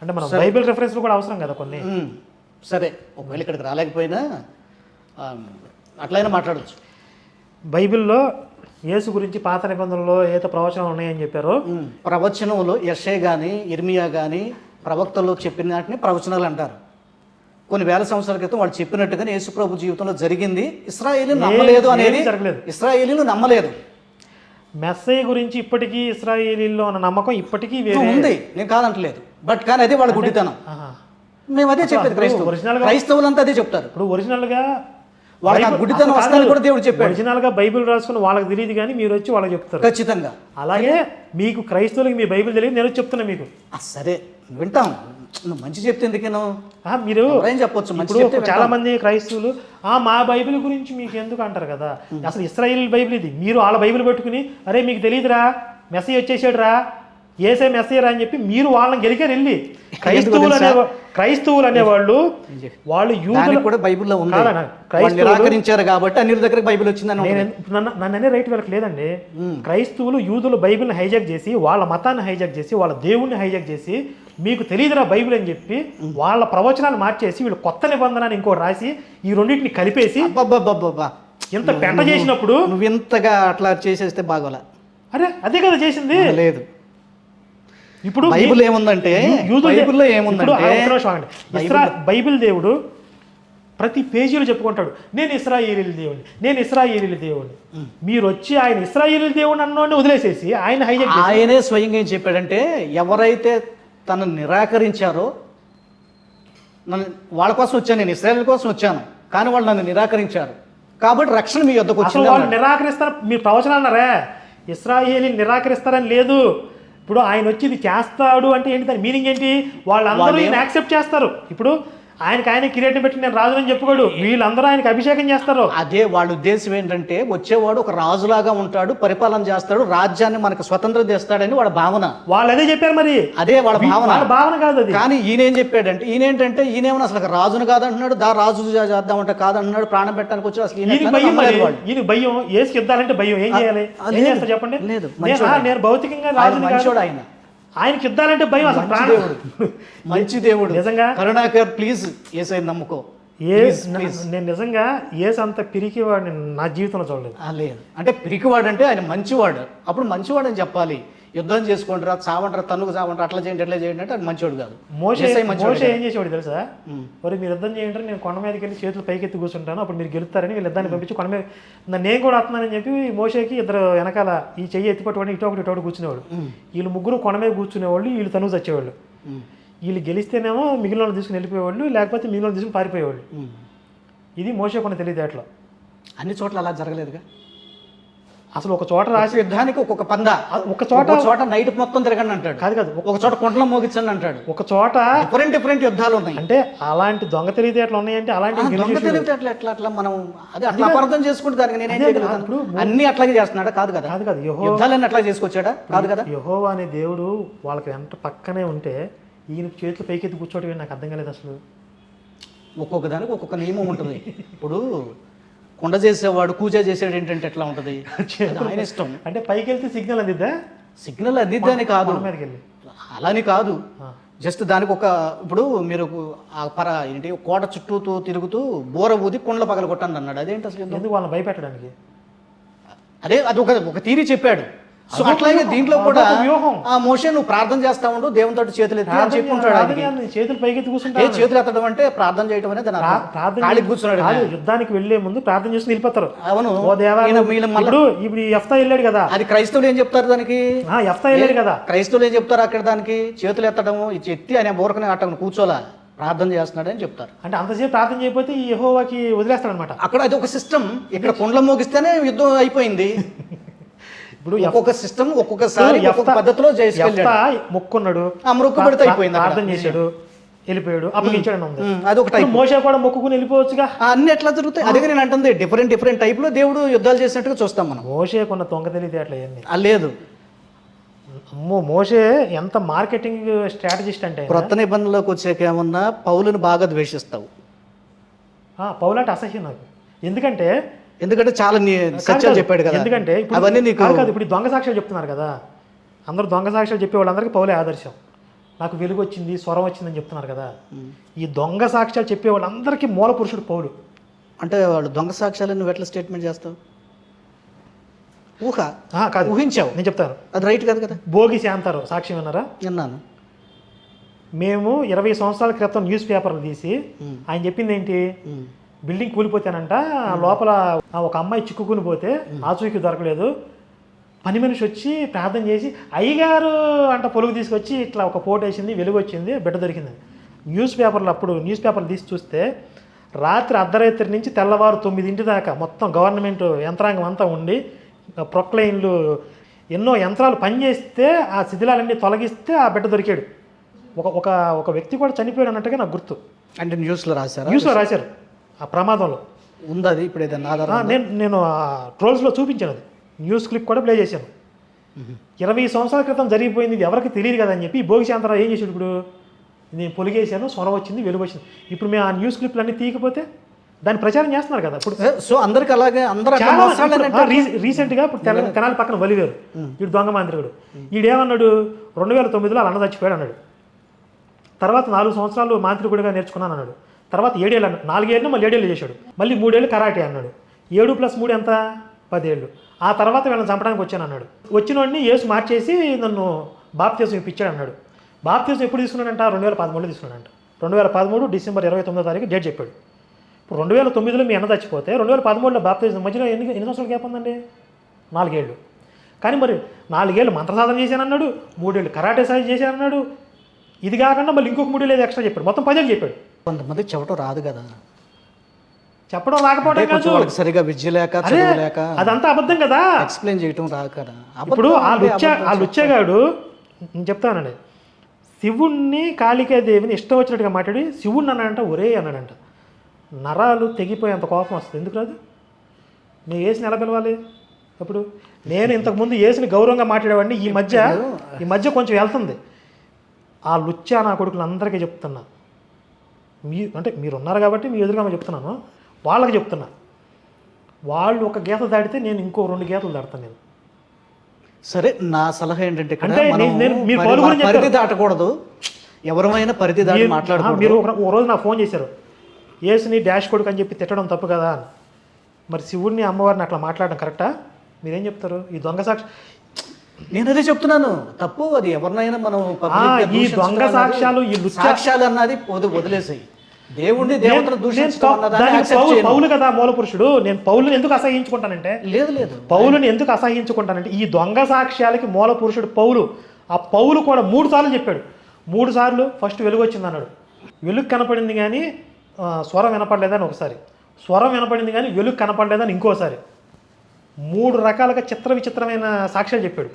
[SPEAKER 2] అంటే మనం బైబిల్ రెఫరెన్స్లు కూడా అవసరం కదా కొన్ని.
[SPEAKER 1] సరే ఒకవేళ ఇక్కడికి రాలేకపోయినా అట్లయినా మాట్లాడచ్చు.
[SPEAKER 2] బైబిల్లో యేసు గురించి పాత నిబంధనలో ఏదో ప్రవచనాలు ఉన్నాయని చెప్పారు.
[SPEAKER 1] ప్రవచనంలో యెషయా కానీ ఇర్మియా కానీ ప్రవక్తల్లో చెప్పిన వాటిని ప్రవచనాలు అంటారు. కొన్ని వేల సంవత్సరాల క్రితం వాళ్ళు చెప్పినట్టుగానే యేసు ప్రభు జీవితంలో జరిగింది. ఇశ్రాయేలీలు నమ్మలేదు అనేది జరగలేదు. ఇశ్రాయేలీలు నమ్మలేదు.
[SPEAKER 2] మెస్సయ్య గురించి ఇప్పటికీ ఇశ్రాయేలీల్లో ఉన్న నమ్మకం ఇప్పటికీ
[SPEAKER 1] ఉంది, నేను కాదంటలేదు. బట్ కానీ అదే వాళ్ళ గుడితనం. మేము అదే చెప్పేది. క్రైస్తవులంతా అదే చెప్తారు.
[SPEAKER 2] ఇప్పుడు ఒరిజినల్గా
[SPEAKER 1] గుడితనం వస్తాను కూడా దేవుడు చెప్పాడు.
[SPEAKER 2] ఒరిజినల్గా బైబిల్ రాసుకుని వాళ్ళకి తెలియదు కానీ మీరు వచ్చి వాళ్ళకి చెప్తారు
[SPEAKER 1] ఖచ్చితంగా.
[SPEAKER 2] అలాగే మీకు క్రైస్తవులకి మీ బైబిల్ తెలియదు, నేను చెప్తున్నా మీకు.
[SPEAKER 1] సరే వింటాం. నువ్వు మంచి చెప్తే ఎందుకేనో
[SPEAKER 2] మీరు
[SPEAKER 1] ఏం చెప్పొచ్చు.
[SPEAKER 2] ఇప్పుడు చాలా మంది క్రైస్తవులు మా బైబిల్ గురించి మీకు ఎందుకు అంటారు కదా. అసలు ఇశ్రాయేల్ బైబిల్ ఇది. మీరు వాళ్ళ బైబిల్ పెట్టుకుని అరే మీకు తెలియదురా మెస్సీ వచ్చేసాడు రా, ఏసే మెస్సీ రా అని చెప్పి మీరు వాళ్ళని గెలికారు వెళ్ళి. క్రైస్తవులు అనేవాళ్ళు వాళ్ళు యూదులు
[SPEAKER 1] కూడా బైబిల్లో నిరాకరించారు కాబట్టి అన్ని దగ్గర బైబిల్ వచ్చిందని
[SPEAKER 2] నన్ను అనే రైట్ వీళ్ళకి లేదండి. క్రైస్తవులు యూదులు బైబిల్ని హైజాక్ చేసి వాళ్ళ మతాన్ని హైజాక్ చేసి వాళ్ళ దేవుణ్ణి హైజాక్ చేసి మీకు తెలియదురా బైబిల్ అని చెప్పి వాళ్ళ ప్రవచనాలు మార్చేసి వీళ్ళు కొత్త నిబంధనని ఇంకో రాసి ఈ రెండింటిని కలిపేసి ఇంత పెంట చేసినప్పుడు
[SPEAKER 1] నువ్వు ఇంతగా అట్లా చేసేస్తే బాగోలా.
[SPEAKER 2] అరే అదే కదా చేసింది.
[SPEAKER 1] లేదు
[SPEAKER 2] ఇప్పుడు
[SPEAKER 1] బైబిల్ ఏముందంటే బైబిల్లో ఏముందంటే
[SPEAKER 2] బైబిల్ దేవుడు ప్రతి పేజీలో చెప్పుకుంటాడు, నేను ఇశ్రాయేలీయుల దేవుని, నేను ఇశ్రాయేలీయుల దేవుని. మీరు వచ్చి ఆయన ఇశ్రాయేలీయుల దేవుని అన్నోడిని వదిలేసేసి ఆయన హైజాక్ చేసి
[SPEAKER 1] ఆయనే స్వయంగా ఏం చెప్పాడంటే, ఎవరైతే తనను నిరాకరించారో, వాళ్ళ కోసం వచ్చాను, నేను ఇశ్రాయేల్ కోసం వచ్చాను, కానీ వాళ్ళు నన్ను నిరాకరించారు, కాబట్టి రక్షణ మీ యొద్దకు
[SPEAKER 2] అసలు
[SPEAKER 1] వచ్చింది.
[SPEAKER 2] వాళ్ళు నిరాకరిస్తారు, మీరు ప్రవచనం అన్నారే ఇశ్రాయేలీని నిరాకరిస్తారని లేదు. ఇప్పుడు ఆయన వచ్చి ఇది చేస్తాడు అంటే ఏంటి, దాని మీనింగ్ ఏంటి? వాళ్ళందరూ ఈయన యాక్సెప్ట్ చేస్తారు. ఇప్పుడు ఆయన కిరీటం పెట్టి నేను రాజుని చెప్పుకోడు, వీళ్ళందరూ ఆయనకి అభిషేకం చేస్తారు.
[SPEAKER 1] అదే వాళ్ళ ఉద్దేశం ఏంటంటే, వచ్చేవాడు ఒక రాజులాగా ఉంటాడు, పరిపాలన చేస్తాడు, రాజ్యాన్ని మనకు స్వతంత్రం తెస్తాడని వాళ్ళ భావన.
[SPEAKER 2] వాళ్ళు అదే చెప్పారు, మరి
[SPEAKER 1] అదే వాళ్ళ
[SPEAKER 2] భావన కాదు అది.
[SPEAKER 1] కానీ ఈయనేం చెప్పాడంటే, ఈయనేమో అసలు రాజును కాదంటున్నాడు, రాజు చేద్దామంటే కాదంటున్నాడు, ప్రాణం పెట్టడానికి వచ్చి అసలు
[SPEAKER 2] ఈయన భయం, ఏసు యుద్ధాలంటే భయం. ఏం చేయాలి, ఏం చేస్తారు చెప్పండి?
[SPEAKER 1] లేదు,
[SPEAKER 2] నేను భౌతికంగా రాజుని కాదు, ఆయనకి యుద్ధాలంటే భయం. అసలు
[SPEAKER 1] మంచి దేవుడు
[SPEAKER 2] నిజంగా.
[SPEAKER 1] కరుణాకర్ ప్లీజ్ యేసయ్య నమ్ముకో.
[SPEAKER 2] నేను నిజంగా ఏసు అంత పిరికివాడిని నా జీవితంలో చూడలేదు.
[SPEAKER 1] లేదు, అంటే పిరికివాడు అంటే ఆయన మంచివాడు, అప్పుడు మంచివాడు అని చెప్పాలి. యుద్ధం చేసుకుంటారా, చావంటారా, తనుకు చావంటారా, అట్లా చేయండి ఎట్లా చేయండి అంటే అది మంచివాడు కాదు.
[SPEAKER 2] మోషే ఏం చేసేవాడు తెలుసా? మరి మీరు యుద్ధం చేయంటారు, నేను కొండ మీదకి వెళ్ళి చేతులు పైకెత్తి కూర్చుంటాను, అప్పుడు మీరు గెలుస్తారని వీళ్ళు యుద్ధాన్ని పంపించి కొండ మీద నేను కూడా వస్తున్నానని చెప్పి మోషేకి ఇద్దరు వెనకాల ఈ చెయ్యి ఎత్తిపట్టుకొని ఇటొకటి కూర్చునేవాడు. వీళ్ళు ముగ్గురు కొండ మీద కూర్చునేవాళ్ళు, వీళ్ళు తనుగు వచ్చేవాళ్ళు. వీళ్ళు గెలిస్తేనేమో మిగిలిన వాళ్ళు తీసుకుని వెళ్ళిపోయేవాళ్ళు, లేకపోతే మిగిలిన వాళ్ళు తీసుకుని పారిపోయేవాళ్ళు. ఇది మోషే కొన్ని తెలియదేట్లో.
[SPEAKER 1] అన్ని చోట్ల అలా జరగలేదుగా.
[SPEAKER 2] అసలు ఒక చోట రాసి
[SPEAKER 1] యుద్ధానికి ఒక్కొక్క పందా, ఒక చోట నైట్ మొత్తం తిరగండి అంటాడు, కాదు ఒక చోట కొండలో మోగించండి అంటాడు, ఒక చోట డిఫరెంట్ యుద్ధాలు ఉన్నాయి.
[SPEAKER 2] అంటే అలాంటి దొంగ తెలివితేటలు ఉన్నాయంటే అలాంటి
[SPEAKER 1] దొంగ తెలివితేటలు ఎట్లా మనం అదే అట్లా అపార్థం చేసుకుంటే దానికి నేనేం చేయగలుగుతాను? అన్ని అట్లాగే చేస్తున్నాడా? కాదు కదా. యుద్ధాలన్నీ అట్లా చేసుకొచ్చాడా? కాదు కదా.
[SPEAKER 2] యెహోవా అనే దేవుడు వాళ్ళకి వెంట పక్కనే ఉంటే ఈయన చేతులు పైకెత్తి కూర్చోవడం నాకు అర్థం కాలేదు అసలు.
[SPEAKER 1] ఒక్కొక్క దానికి ఒక్కొక్క నియమం ఉంటుంది. ఇప్పుడు కొండ చేసేవాడు పూజ చేసేవాడు ఏంటంటే ఎట్లా ఉంటుంది, ఆయన ఇష్టం.
[SPEAKER 2] అంటే పైకి వెళ్తే సిగ్నల్ అందిద్దా?
[SPEAKER 1] సిగ్నల్ అందిద్దని కాదు, అలాని కాదు, జస్ట్ దానికి ఒక ఇప్పుడు మీరు ఏంటి కోట చుట్టూ తిరుగుతూ బోర ఊది కొండల పగల కొట్టండి అన్నాడు. అదేంటి అసలు? ఎందుకు?
[SPEAKER 2] వాళ్ళని భయపెట్టడానికి.
[SPEAKER 1] అదే అది ఒక తీరి చెప్పాడు. సో అట్లాగే దీంట్లో కూడా ఆ మోషే నువ్వు ప్రార్థన చేస్తా ఉండు, దేవునితో చేతులు ఎత్తి అని చెప్పుకుంటాడు.
[SPEAKER 2] చేతులు పైకెత్తి కూర్చుంటా.
[SPEAKER 1] చేతులు ఎత్తడం అంటే ప్రార్థన చేయడం అనేది ఖాళీ కూర్చున్నాడు.
[SPEAKER 2] యుద్ధానికి వెళ్లే ముందు ప్రార్థన చేసి వెళ్ళిపోతారు.
[SPEAKER 1] అవును,
[SPEAKER 2] ఇప్పుడు యెఫ్తా వెళ్ళాడు కదా,
[SPEAKER 1] అది క్రైస్తవులు ఏం చెప్తారు దానికి?
[SPEAKER 2] యెఫ్తా వెళ్ళాడు కదా,
[SPEAKER 1] క్రైస్తవులు ఏం చెప్తారు అక్కడ దానికి? చేతులు ఎత్తడము ఎత్తి ఆయన బోరకనే అట్ట కూర్చోలా, ప్రార్థన చేస్తున్నాడు అని చెప్తారు.
[SPEAKER 2] అంటే అంతసేపు ప్రార్థన చేయకపోతే ఈ యెహోవాకి వదిలేస్తాడు అనమాట.
[SPEAKER 1] అక్కడ అది ఒక సిస్టమ్. ఇక్కడ కొండలు మోగిస్తేనే యుద్ధం అయిపోయింది. ఇప్పుడు ఒక్కొక్క సిస్టమ్ ఒక్కొక్కసారి ఒక్కొక్క పద్ధతిలో
[SPEAKER 2] మొక్కున్నాడు,
[SPEAKER 1] మొక్కు పెడితే అయిపోయింది,
[SPEAKER 2] ప్రార్థన చేశాడు, వెళ్ళిపోయాడు, అప్పగించాడు.
[SPEAKER 1] అది ఒక టైప్.
[SPEAKER 2] మోషే కూడా మొక్కుకుని వెళ్ళిపోవచ్చుగా.
[SPEAKER 1] అన్ని ఎట్లా జరుగుతాయి? అదే నేను అంటుంది, డిఫరెంట్ టైప్ లో దేవుడు యుద్ధాలు చేసినట్టుగా చూస్తాం మనం.
[SPEAKER 2] మోషే కొన్న దొంగ తెలియదు అట్లా ఏంది
[SPEAKER 1] లేదు.
[SPEAKER 2] అమ్మో, మోషే ఎంత మార్కెటింగ్ స్ట్రాటజిస్ట్ అంటే.
[SPEAKER 1] క్రొత్త నిబంధనలోకి వచ్చాక ఏమన్నా పౌలుని బాగా ద్వేషిస్తావు.
[SPEAKER 2] పౌలు అంటే అసహ్యం నాకు.
[SPEAKER 1] ఎందుకంటే చాలా సత్యాలు చెప్పాడు కదా.
[SPEAKER 2] ఎందుకంటే
[SPEAKER 1] అవన్నీ నీకు
[SPEAKER 2] కాదు. ఇప్పుడు దొంగ సాక్ష్యాలు చెప్తున్నారు కదా, అందరూ దొంగ సాక్ష్యాలు చెప్పే వాళ్ళందరికీ పౌలే ఆదర్శం. నాకు వెలుగు వచ్చింది, స్వరం వచ్చిందని చెప్తున్నారు కదా. ఈ దొంగ సాక్ష్యాలు చెప్పే వాళ్ళందరికీ మూల పురుషుడు పౌలు.
[SPEAKER 1] అంటే వాళ్ళు దొంగ సాక్ష్యాలు నువ్వు ఎట్లా స్టేట్మెంట్ చేస్తావు?
[SPEAKER 2] కాదు,
[SPEAKER 1] ఊహించావు.
[SPEAKER 2] నేను చెప్తాను,
[SPEAKER 1] అది రైట్ కాదు కదా.
[SPEAKER 2] భోగి శాంతారు సాక్ష్యం విన్నారా?
[SPEAKER 1] విన్నాను.
[SPEAKER 2] మేము 20 సంవత్సరాల క్రితం న్యూస్ పేపర్లు తీసి ఆయన చెప్పింది ఏంటి, బిల్డింగ్ కూలిపోతానంట, లోపల ఒక అమ్మాయి చిక్కుకుని పోతే ఆచూకీ దొరకలేదు, పని మనిషి వచ్చి ప్రార్థన చేసి అయ్యగారు అంట పొలుగు తీసుకొచ్చి ఇట్లా ఒక పోటు వేసింది, వెలుగు వచ్చింది, బిడ్డ దొరికింది. న్యూస్ పేపర్లు తీసి చూస్తే రాత్రి అర్ధరాత్రి నుంచి తెల్లవారు 9 దాకా మొత్తం గవర్నమెంట్ యంత్రాంగం అంతా ఉండి ప్రొక్లైన్లు ఎన్నో యంత్రాలు పనిచేస్తే ఆ శిథిలాలన్నీ తొలగిస్తే ఆ బిడ్డ దొరికాడు. ఒక వ్యక్తి కూడా చనిపోయాడు అన్నట్టుగా నాకు గుర్తు.
[SPEAKER 1] అంటే న్యూస్లో రాశారు
[SPEAKER 2] ఆ ప్రమాదంలో
[SPEAKER 1] ఉంది. అది ఇప్పుడు ఏదైనా
[SPEAKER 2] నేను ట్రోల్స్లో చూపించాను, అది న్యూస్ క్లిప్ కూడా ప్లే చేశాను. 20 సంవత్సరాల క్రితం జరిగిపోయింది, ఇది ఎవరికి తెలియదు కదా అని చెప్పి భోగి శాంతరావు ఏం చేశాడు, ఇప్పుడు నేను పొలిగేసాను, స్వరం వచ్చింది, వెలుగు వచ్చింది. ఇప్పుడు మేము ఆ న్యూస్ క్లిప్లన్నీ తీయకపోతే దాన్ని ప్రచారం చేస్తున్నారు కదా. ఇప్పుడు
[SPEAKER 1] సో అందరికి అలాగే
[SPEAKER 2] రీసెంట్గా ఇప్పుడు తెనాలి పక్కన వలిగారు, వీడు దొంగ మాంత్రికుడు. వీడేమన్నాడు, 2009లో అన్న చచ్చిపోయాడు అన్నాడు. తర్వాత 4 సంవత్సరాలు మాంత్రికుడిగా నేర్చుకున్నాను అన్నాడు. తర్వాత 7 ఏళ్ళు అన్నాడు. 4 ఏళ్ళు మళ్ళీ 7 ఏళ్ళు చేశాడు. మళ్ళీ 3 ఏళ్ళు కరాటే అన్నాడు. 7 + 3 ఎంత? 10 ఏళ్ళు. ఆ తర్వాత వీళ్ళని చంపడానికి వచ్చాను అన్నాడు. వచ్చినోడిని యేసు మార్చేసి నన్ను బాప్తిసం ఇప్పించాడు అన్నాడు. బాప్తిసం ఎప్పుడు తీసుకున్నాడంట? 2013లో తీసుకున్నాడంట. 2013 డిసెంబర్ 29వ తారీఖు డేట్ చెప్పాడు. ఇప్పుడు 2009లో మీ అన్న చచ్చిపోతే 2013లో బాప్తిజం మధ్యలో ఎన్ని సంవత్సరాలు గ్యాప్ ఉందండి? 4 ఏళ్ళు. కానీ మరి 4 ఏళ్ళు మంత్ర సాధన చేశానన్నాడు, 3 ఏళ్ళు కరాటే సాధన చేశానన్నాడు, ఇది కాకుండా మళ్ళీ ఇంకొక 3 ఏళ్ళు ఎక్స్ట్రా చెప్పాడు, మొత్తం 10 ఏళ్ళు చెప్పాడు.
[SPEAKER 1] కొంతమంది చెప్పడం రాదు కదా,
[SPEAKER 2] చెప్పడం రాకపోవడం కాదు,
[SPEAKER 1] వాళ్ళకి సరిగా విద్య లేక చదువు లేక
[SPEAKER 2] అదంతా అబద్ధం కదా,
[SPEAKER 1] ఎక్స్ప్లెయిన్ చేయటం రాదు కదా.
[SPEAKER 2] ఇప్పుడు ఆ లుచ్చగాడు నేను చెప్తానండి, శివుణ్ణి కాళికాదేవిని ఇష్టం వచ్చినట్టుగా మాట్లాడి శివుణ్ణి అన్నాడంట, ఒరే అన్నాడంట. నరాలు తెగిపోయేంత కోపం వస్తుంది. ఎందుకు రాదు? నేను ఏసుని ఎలా పిలవాలి? ఇప్పుడు నేను ఇంతకుముందు ఏసుని గౌరవంగా మాట్లాడేవాడిని, ఈ మధ్య కొంచెం వెళ్తుంది. ఆ లుచ్చా నా కొడుకులు అందరికీ చెప్తున్నా, అంటే మీరు ఉన్నారు కాబట్టి మీ ఎదురుగా చెప్తున్నాను, వాళ్ళకి చెప్తున్నా, వాళ్ళు ఒక గీత దాటితే నేను ఇంకో 2 గీతలు దాడతాను నేను.
[SPEAKER 1] సరే, నా సలహా ఏంటంటే
[SPEAKER 2] పరిధి
[SPEAKER 1] దాటకూడదు, ఎవరైనా పరిధి దాటి మాట్లాడకూడదు.
[SPEAKER 2] మీరు ఒక రోజు నాకు ఫోన్ చేశారు, ఏసుని డాష్ కొడుకు అని చెప్పి తిట్టడం తప్పు కదా అని. మరి శివుడిని అమ్మవారిని అట్లా మాట్లాడడం కరెక్టా? మీరేం చెప్తారు? ఈ దొంగ సాక్షి,
[SPEAKER 1] నేను అదే చెప్తున్నాను, తప్పు. అది ఎవరినైనా మనం
[SPEAKER 2] ఈ దొంగ సాక్ష్యాలు, ఈ
[SPEAKER 1] సాక్ష్యాలు అన్నది వదిలేసాయి. దేవుడిని దేవతను
[SPEAKER 2] పౌలు కదా మూల పురుషుడు. నేను పౌలుని ఎందుకు అసహించుకుంటానంటే పౌలుని ఎందుకు అసహించుకుంటానంటే ఈ దొంగ సాక్ష్యాలకి మూల పురుషుడు పౌలు. ఆ పౌలు కూడా 3 సార్లు చెప్పాడు. 3 సార్లు ఫస్ట్ వెలుగు వచ్చింది అన్నాడు, వెలుగు కనపడింది కానీ స్వరం వినపడలేదని ఒకసారి, స్వరం వినపడింది కానీ వెలుగు కనపడలేదని ఇంకోసారి, 3 రకాలుగా విచిత్రమైన సాక్ష్యాలు చెప్పాడు.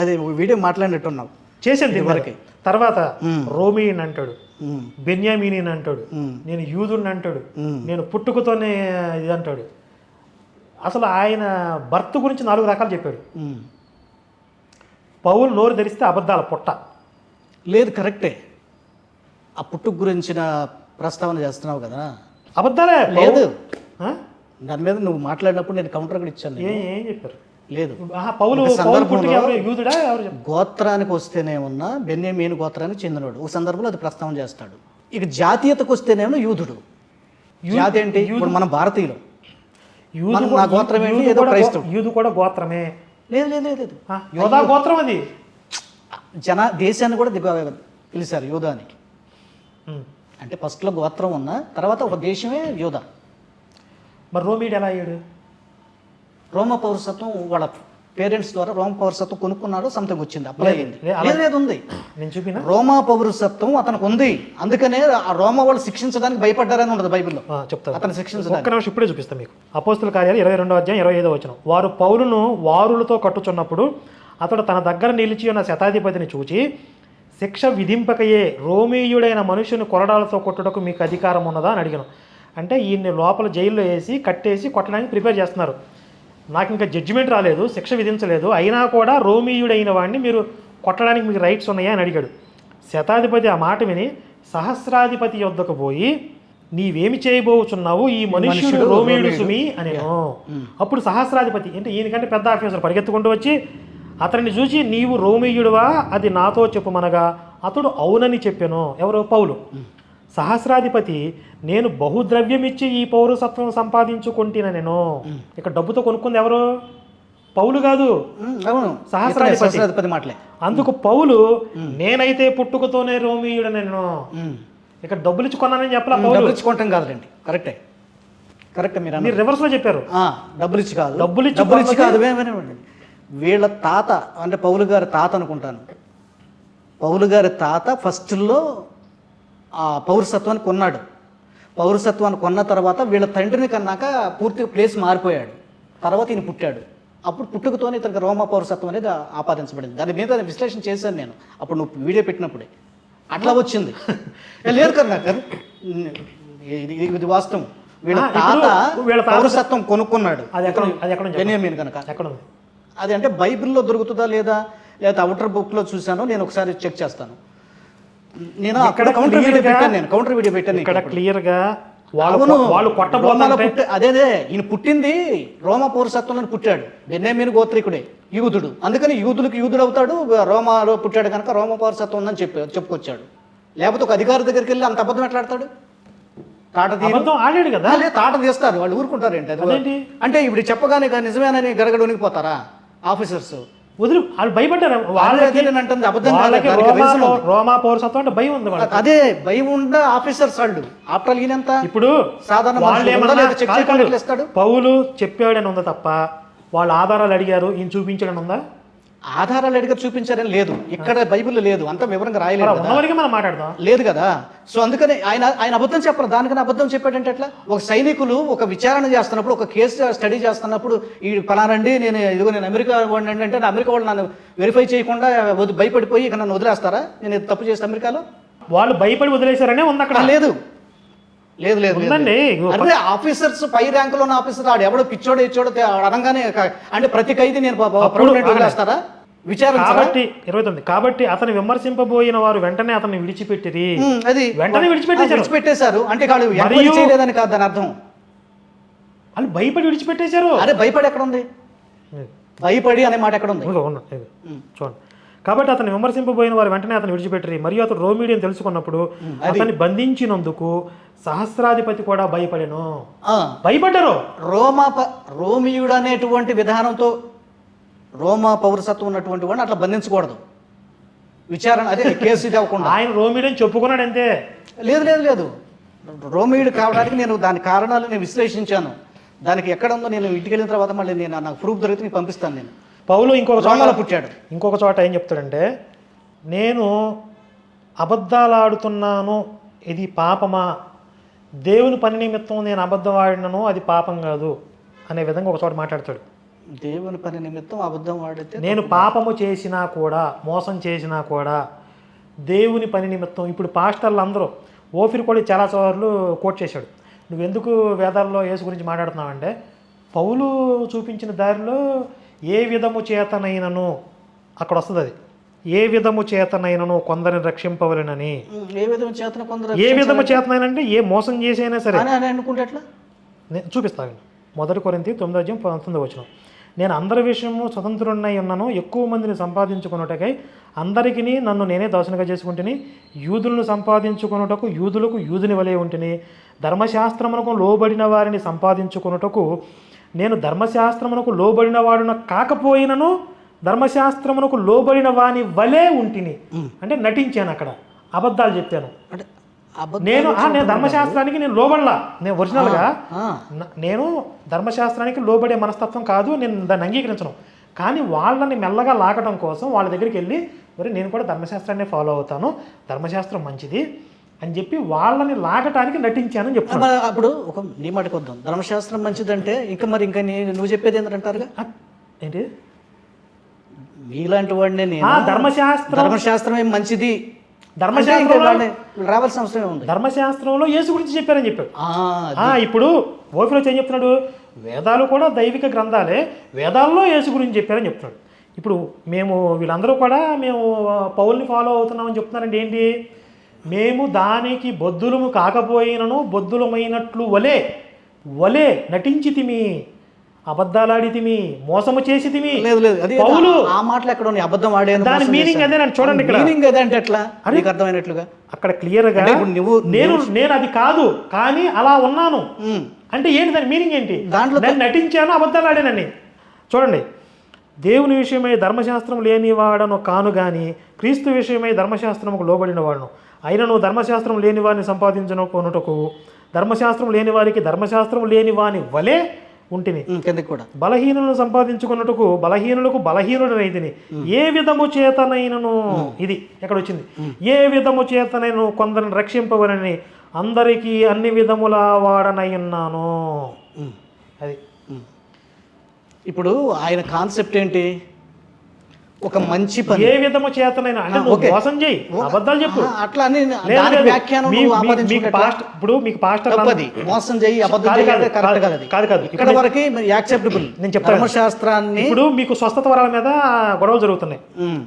[SPEAKER 1] అదే వీడియో మాట్లాడినట్టున్నావు
[SPEAKER 2] చేసేది వరకే. తర్వాత రోమీని అంటాడు, బెన్యామీని అంటాడు, నేను యూదుని అంటాడు, నేను పుట్టుకతోనే ఇది అంటాడు. అసలు ఆయన భర్త గురించి 4 రకాలు చెప్పాడు. పౌలు నోరు ధరిస్తే అబద్ధాల పుట్ట
[SPEAKER 1] లేదు. కరెక్టే, ఆ పుట్టుక గురించిన ప్రస్తావన చేస్తున్నావు కదా,
[SPEAKER 2] అబద్ధాలే
[SPEAKER 1] లేదు. దాని మీద నువ్వు మాట్లాడినప్పుడు నేను కౌంటర్ కూడా ఇచ్చాను.
[SPEAKER 2] ఏం చెప్పారు?
[SPEAKER 1] లేదు.
[SPEAKER 2] పౌలు యూదుడా ఎవరు?
[SPEAKER 1] గోత్రానికి వస్తేనే ఉన్న బెన్యామీను గోత్రానికి చెందినవాడు. ఒక సందర్భంలో అది ప్రస్తావన చేస్తాడు. ఇక జాతీయతకు వస్తేనేమో యూదుడు. జాతి ఏంటి? ఇప్పుడు మనం భారతీయులు, నా గోత్రం ఏంటి? ఏదో క్రైస్తవుడు.
[SPEAKER 2] యూదు కూడా గోత్రమే.
[SPEAKER 1] లేదు.
[SPEAKER 2] యోధా గోత్రం అది.
[SPEAKER 1] దేశాన్ని కూడా పిలిచారు యోధా అని. అంటే ఫస్ట్లో గోత్రం ఉన్న తర్వాత ఒక దేశమే యోధా.
[SPEAKER 2] మరి రోమీడు ఎలా అయ్యాడు?
[SPEAKER 1] రోమ పౌరసత్వం వాళ్ళ పేరెంట్స్ ద్వారా రోమ పౌరసత్వం కొనుక్కున్నాడు, సంథింగ్ వచ్చింది, అప్లై అయింది. లేదు ఉంది, నేను చూపిన రోమా పౌరసత్వం అతనికి ఉంది. అందుకనే ఆ రోమా వాళ్ళు శిక్షించడానికి భయపడ్డారని ఉండదు బైబిల్లో. చెప్తాను, అతను శిక్షించడానికి.
[SPEAKER 2] ఒక్క నిమిషం ఇప్పుడే చూపిస్తాను మీకు. అపోస్తుల కార్యాలు 22వ అధ్యాయం 25వ వచనం. వారు పౌలును వారులతో కట్టుచున్నప్పుడు అతడు తన దగ్గర నిలిచి ఉన్న శతాధిపతిని చూచి, శిక్ష విధింపకయే రోమీయుడైన మనుషుని కొరడాలతో కొట్టుటకు మీకు అధికారం ఉన్నదా అని అడిగాను. అంటే ఈయన్ని లోపల జైల్లో వేసి కట్టేసి కొట్టడానికి ప్రిపేర్ చేస్తున్నారు. నాకు ఇంకా జడ్జిమెంట్ రాలేదు, శిక్ష విధించలేదు, అయినా కూడా రోమీయుడైన వాడిని మీరు కొట్టడానికి మీకు రైట్స్ ఉన్నాయా అని అడిగాడు. శతాధిపతి ఆ మాట విని సహస్రాధిపతి యొద్దకు పోయి, నీవేమి చేయబోచున్నావు, ఈ మనుష్యుడు రోమీయుడు సుమి అని. అప్పుడు సహస్రాధిపతి అంటే ఈయనకంటే పెద్ద ఆఫీసర్ పరిగెత్తుకుంటూ వచ్చి అతన్ని చూసి, నీవు రోమీయుడువా, అది నాతో చెప్పుమనగా అతడు అవునని చెప్పాను. ఎవరు? పౌలు. సహస్రాధిపతి, నేను బహుద్రవ్యమిచ్చి ఈ పౌరసత్వం సంపాదించుకుంటున్న నేను. ఇక్కడ డబ్బుతో కొనుక్కుంది ఎవరు? పౌలు కాదు, సహస్రాధిపతి మాటలే. అందుకు పౌలు, నేనైతే పుట్టుకతోనే రోమీయుడు నేను, ఇక్కడ డబ్బులు ఇచ్చి కొన్నానని చెప్పాలా? పౌలు ఇచ్చుకుంటాం కాదండి. కరెక్ట్ మీరు రివర్స్ లో చెప్పారు. డబ్బులు ఇచ్చి కాదు, డబ్బులు ఇచ్చి కాదు. వీళ్ళ తాత అంటే పౌలు గారి తాత అనుకుంటాను. పౌలు గారి తాత ఫస్ట్లో ఆ పౌరసత్వాన్ని కొన్నాడు. పౌరసత్వాన్ని కొన్న తర్వాత వీళ్ళ తండ్రిని కన్నాక పూర్తిగా ప్లేస్ మారిపోయాడు. తర్వాత ఈయన పుట్టాడు. అప్పుడు పుట్టుకతోనే ఇతనికి రోమా పౌరసత్వం అనేది ఆపాదించబడింది. దాని మీద విశ్లేషణ చేశాను నేను అప్పుడు నువ్వు వీడియో పెట్టినప్పుడే. అట్లా వచ్చింది. లేదు కదా, ఇది వాస్తవం. వీళ్ళ తాత పౌరసత్వం కొనుక్కున్నాడు బెన్యామీను కనుక. అది అంటే బైబిల్లో దొరుకుతుందా లేదా అవుటర్ బుక్లో చూశాను, నేను ఒకసారి చెక్ చేస్తాను. నేను కౌంటర్ వీడియో పెట్టాను. ఇక్కడ క్లియర్గా వాళ్ళు కొట్టబోతున్నారు. అదే ఈయన పుట్టింది రోమా పౌరసత్వంలో పుట్టాడు. బెన్యామీను గోత్రికుడే, యూదుడు. అందుకని యూదులకు యూదుడు అవుతాడు. రోమాలో పుట్టాడు కనుక రోమా పౌరసత్వం ఉందని చెప్పుకొచ్చాడు. లేకపోతే ఒక అధికారి దగ్గరికి వెళ్ళి అంత అబద్ధం ఎట్లాడతాడు? ఆడాడు కదా, తాట తీస్తారు వాళ్ళు, ఊరుకుంటారు ఏంటి? అంటే ఇప్పుడు చెప్పగానే నిజమేనని గడగడ ఉనికిపోతారా ఆఫీసర్స్? వదిలి వాళ్ళు భయపడ్డారు.
[SPEAKER 1] వాళ్ళకి నేను అంటుంది అబద్ధం కాదు.
[SPEAKER 2] వాళ్ళకి
[SPEAKER 1] దానికి reason ఉంది.
[SPEAKER 2] రోమా పౌరసత్వం అంటే భయం ఉంది వాళ్ళకి.
[SPEAKER 1] అదే భయం ఉండ ఆఫీసర్స్ వాళ్ళు ఆఫ్టర్ ఈయనంత
[SPEAKER 2] ఇప్పుడు
[SPEAKER 1] సాధారణ
[SPEAKER 2] వాళ్ళు
[SPEAKER 1] మనుషులు
[SPEAKER 2] ఏమన్నా
[SPEAKER 1] ఉందా లేదా చెక్ చేయడానికి ఎట్లా ఇస్తాడు?
[SPEAKER 2] పౌలు చెప్పాడని ఉందా తప్ప వాళ్ళు ఆధారాలు అడిగారు ఈయన చూపించాడని ఉందా?
[SPEAKER 1] ఆధారాలు అడిగి చూపించారని లేదు, ఇక్కడ బైబిల్లో లేదు, అంత వివరంగా రాయలేదు కదా.
[SPEAKER 2] ఉన్నవరికి మనం మాట్లాడదాం.
[SPEAKER 1] లేదు కదా. సో అందుకని ఆయన అబద్ధం చెప్పరు. దానికని అబద్ధం చెప్పాడంటే ఎట్లా? ఒక సైనికులు ఒక విచారణ చేస్తున్నప్పుడు, ఒక కేసు స్టడీ చేస్తున్నప్పుడు, ఈ పలానండి నేను అమెరికా వాడిని అంటే నేను అమెరికా వాళ్ళు నన్ను వెరిఫై చేయకుండా భయపడిపోయి ఇక నన్ను వదిలేస్తారా? నేను ఇది తప్పు చేస్తే అమెరికాలో?
[SPEAKER 2] వాళ్ళు భయపడి వదిలేశారనే ఉంది అక్కడ.
[SPEAKER 1] లేదు లేదు లేదు
[SPEAKER 2] ఉందండి.
[SPEAKER 1] అంటే ఆఫీసర్స్ పై ర్యాంకులో ఉన్న ఆఫీసర్ ఆడు ఎవడో పిచ్చోడో ఇచ్చోడో అనగానే అంటే ప్రతి ఖైదీ నేను వదిలేస్తారా? విచారించారా?
[SPEAKER 2] కాబట్టి 29 కాబట్టి అతను విమర్శింపబోయిన వారు వెంటనే అతన్ని విడిచిపెట్టిరి.
[SPEAKER 1] అది
[SPEAKER 2] వెంటనే
[SPEAKER 1] విడిచిపెట్టేశారు. అంటే వాళ్ళు ఎంక్వైరీ చేయలేదని కాదు దాని అర్థం.
[SPEAKER 2] వాళ్ళు భయపడి విడిచిపెట్టేశారు.
[SPEAKER 1] అరే భయపడి ఎక్కడ ఉంది? భయపడి అనే మాట ఎక్కడ ఉంది?
[SPEAKER 2] చూడండి. కాబట్టి అతను విమర్శింపబోయిన వారు వెంటనే అతను విడిచిపెట్టరి. మరియు అతను రోమిడిని తెలుసుకున్నప్పుడు అతన్ని బంధించినందుకు సహస్రాధిపతి కూడా భయపడెను. భయపడ్డారు.
[SPEAKER 1] రోమియుడు అనేటువంటి విధానంతో రోమా పౌరసత్వం ఉన్నటువంటి వాడిని అట్లా బంధించకూడదు. విచారణ అదే కేసు ఇది అవ్వకుండా.
[SPEAKER 2] ఆయన రోమియుడని చెప్పుకున్నాడు అంతే.
[SPEAKER 1] లేదు లేదు లేదు రోమియుడు కావడానికి నేను దాని కారణాలు నేను విశ్లేషించాను. దానికి ఎక్కడ ఉందో నేను ఇంటికి వెళ్ళిన తర్వాత మళ్ళీ నాకు ప్రూఫ్ దొరికితే నీకు పంపిస్తాను. నేను
[SPEAKER 2] పౌలు ఇంకొక
[SPEAKER 1] చోట పుట్టాడు.
[SPEAKER 2] ఇంకొక చోట ఏం చెప్తాడంటే, నేను అబద్ధాలు ఆడుతున్నాను ఇది పాపమా, దేవుని పని నిమిత్తం నేను అబద్ధం ఆడినను అది పాపం కాదు అనే విధంగా ఒక చోట మాట్లాడతాడు.
[SPEAKER 1] దేవుని పని నిమిత్తం అబద్ధం ఆడితే
[SPEAKER 2] నేను పాపము చేసినా కూడా, మోసం చేసినా కూడా దేవుని పని నిమిత్తం. ఇప్పుడు పాస్టర్లు అందరూ ఓఫిర్ కూడా చాలా సార్లు కోట్ చేశాడు. నువ్వెందుకు వేదాల్లో యేసు గురించి మాట్లాడుతున్నావంటే, పౌలు చూపించిన దారిలో ఏ విధము చేతనైనను అక్కడ వస్తుంది. అది ఏ విధము చేతనైనను కొందరిని రక్షింపవలెనని. ఏ విధము చేతనైనంటే ఏ మోసం చేసైనా సరే
[SPEAKER 1] అనుకుంటే ఎట్లా
[SPEAKER 2] చూపిస్తాను. 1 కొరింథీ 9:19 నేను అందరి విషయము స్వతంత్రుడినై ఉన్నాను, ఎక్కువ మందిని సంపాదించుకున్నటకై అందరికీ నన్ను నేనే దోషణగా చేసుకుంటుని, యూదులను సంపాదించుకున్నటకు యూదులకు యూదుని వలె ఉంటుని, ధర్మశాస్త్రమునకు లోబడిన వారిని సంపాదించుకున్నటకు నేను ధర్మశాస్త్రమునకు లోబడిన వాడున కాకపోయినను ధర్మశాస్త్రమునకు లోబడిన వాని వలే ఉంటిని. అంటే నటించాను, అక్కడ అబద్ధాలు చెప్పాను. నేను ధర్మశాస్త్రానికి నేను లోబడలా. నేను ఒరిజినల్గా నేను ధర్మశాస్త్రానికి లోబడే మనస్తత్వం కాదు, నేను దాన్ని అంగీకరించను. కానీ వాళ్ళని మెల్లగా లాగడం కోసం వాళ్ళ దగ్గరికి వెళ్ళి, మరి నేను కూడా ధర్మశాస్త్రాన్ని ఫాలో అవుతాను, ధర్మశాస్త్రం మంచిది అని చెప్పి వాళ్ళని లాగటానికి నటించానని చెప్తాను.
[SPEAKER 1] అప్పుడు ఒక నీ మాటకు వద్దాం, ధర్మశాస్త్రం మంచిదంటే ఇంకా నువ్వు చెప్పేది ఏంటంటారుగా
[SPEAKER 2] ఏంటి?
[SPEAKER 1] మీలాంటి వాడిని ధర్మశాస్త్రమే మంచిది, రావాల్సిన అవసరం ఉంది.
[SPEAKER 2] ధర్మశాస్త్రంలో యేసు గురించి చెప్పారని చెప్పాడు. ఇప్పుడు ఓఫీలో ఏం చెప్తున్నాడు? వేదాలు కూడా దైవిక గ్రంథాలే, వేదాల్లో యేసు గురించి చెప్పారని చెప్తున్నాడు. ఇప్పుడు మేము వీళ్ళందరూ కూడా మేము పౌల్ని ఫాలో అవుతున్నామని చెప్తున్నారండి. ఏంటి? మేము దానికి బొద్దులము కాకపోయినను బొద్దులమైనట్లు వలే నటించితిమి, అబద్ధాలాడితిమి, మోసము చేసితిమి. పౌలు
[SPEAKER 1] ఆ మాటలు ఎక్కడ ఉన్నాయి? అబద్ధం ఆడాను,
[SPEAKER 2] దాని మీనింగ్ అదే. చూడండి ఇక్కడ
[SPEAKER 1] మీనింగ్ అదే అంటే ఎట్లా అర్థమైనట్లుగా
[SPEAKER 2] అక్కడ క్లియర్గా నేను అది కాదు కానీ అలా ఉన్నాను అంటే ఏంటి? దాని మీనింగ్ ఏంటి? దాంట్లో నేను నటించాను, అబద్ధాలు ఆడానని. చూడండి, దేవుని విషయమై ధర్మశాస్త్రం లేనివాడను కాను గాని క్రీస్తు విషయమై ధర్మశాస్త్రముకు లోబడిన వాడును. అయినను ధర్మశాస్త్రం లేని వారిని సంపాదించుకొనుటకు ధర్మశాస్త్రం లేని వారికి ధర్మశాస్త్రం లేని వాని వలె ఉంటిని.
[SPEAKER 1] కూడా
[SPEAKER 2] బలహీనులను సంపాదించుకున్నట్టుకు బలహీనులకు బలహీనుడనైతిని. ఏ విధము చేతనైనను, ఇది ఎక్కడ వచ్చింది? ఏ విధము చేతనైనను కొందరిని రక్షింపవలని అందరికీ అన్ని విధముల వాడనై ఉన్నాను. అది
[SPEAKER 1] ఇప్పుడు ఆయన కాన్సెప్ట్ ఏంటి? ఒక మంచి పని
[SPEAKER 2] ఏ విధము చేతనైనా అంటే మోసం చేయి, అబద్ధాలు చెప్పు,
[SPEAKER 1] అట్లా
[SPEAKER 2] ఇప్పుడు మీకు పాస్టర్
[SPEAKER 1] మోసం చేయి, అబద్ధం కాదు. ఇక్కడ వరకు యాక్సెప్టబుల్. నేను చెప్తాను ధర్మశాస్త్రాన్ని.
[SPEAKER 2] ఇప్పుడు మీకు స్వస్థత వరాల మీద గొడవలు జరుగుతున్నాయి.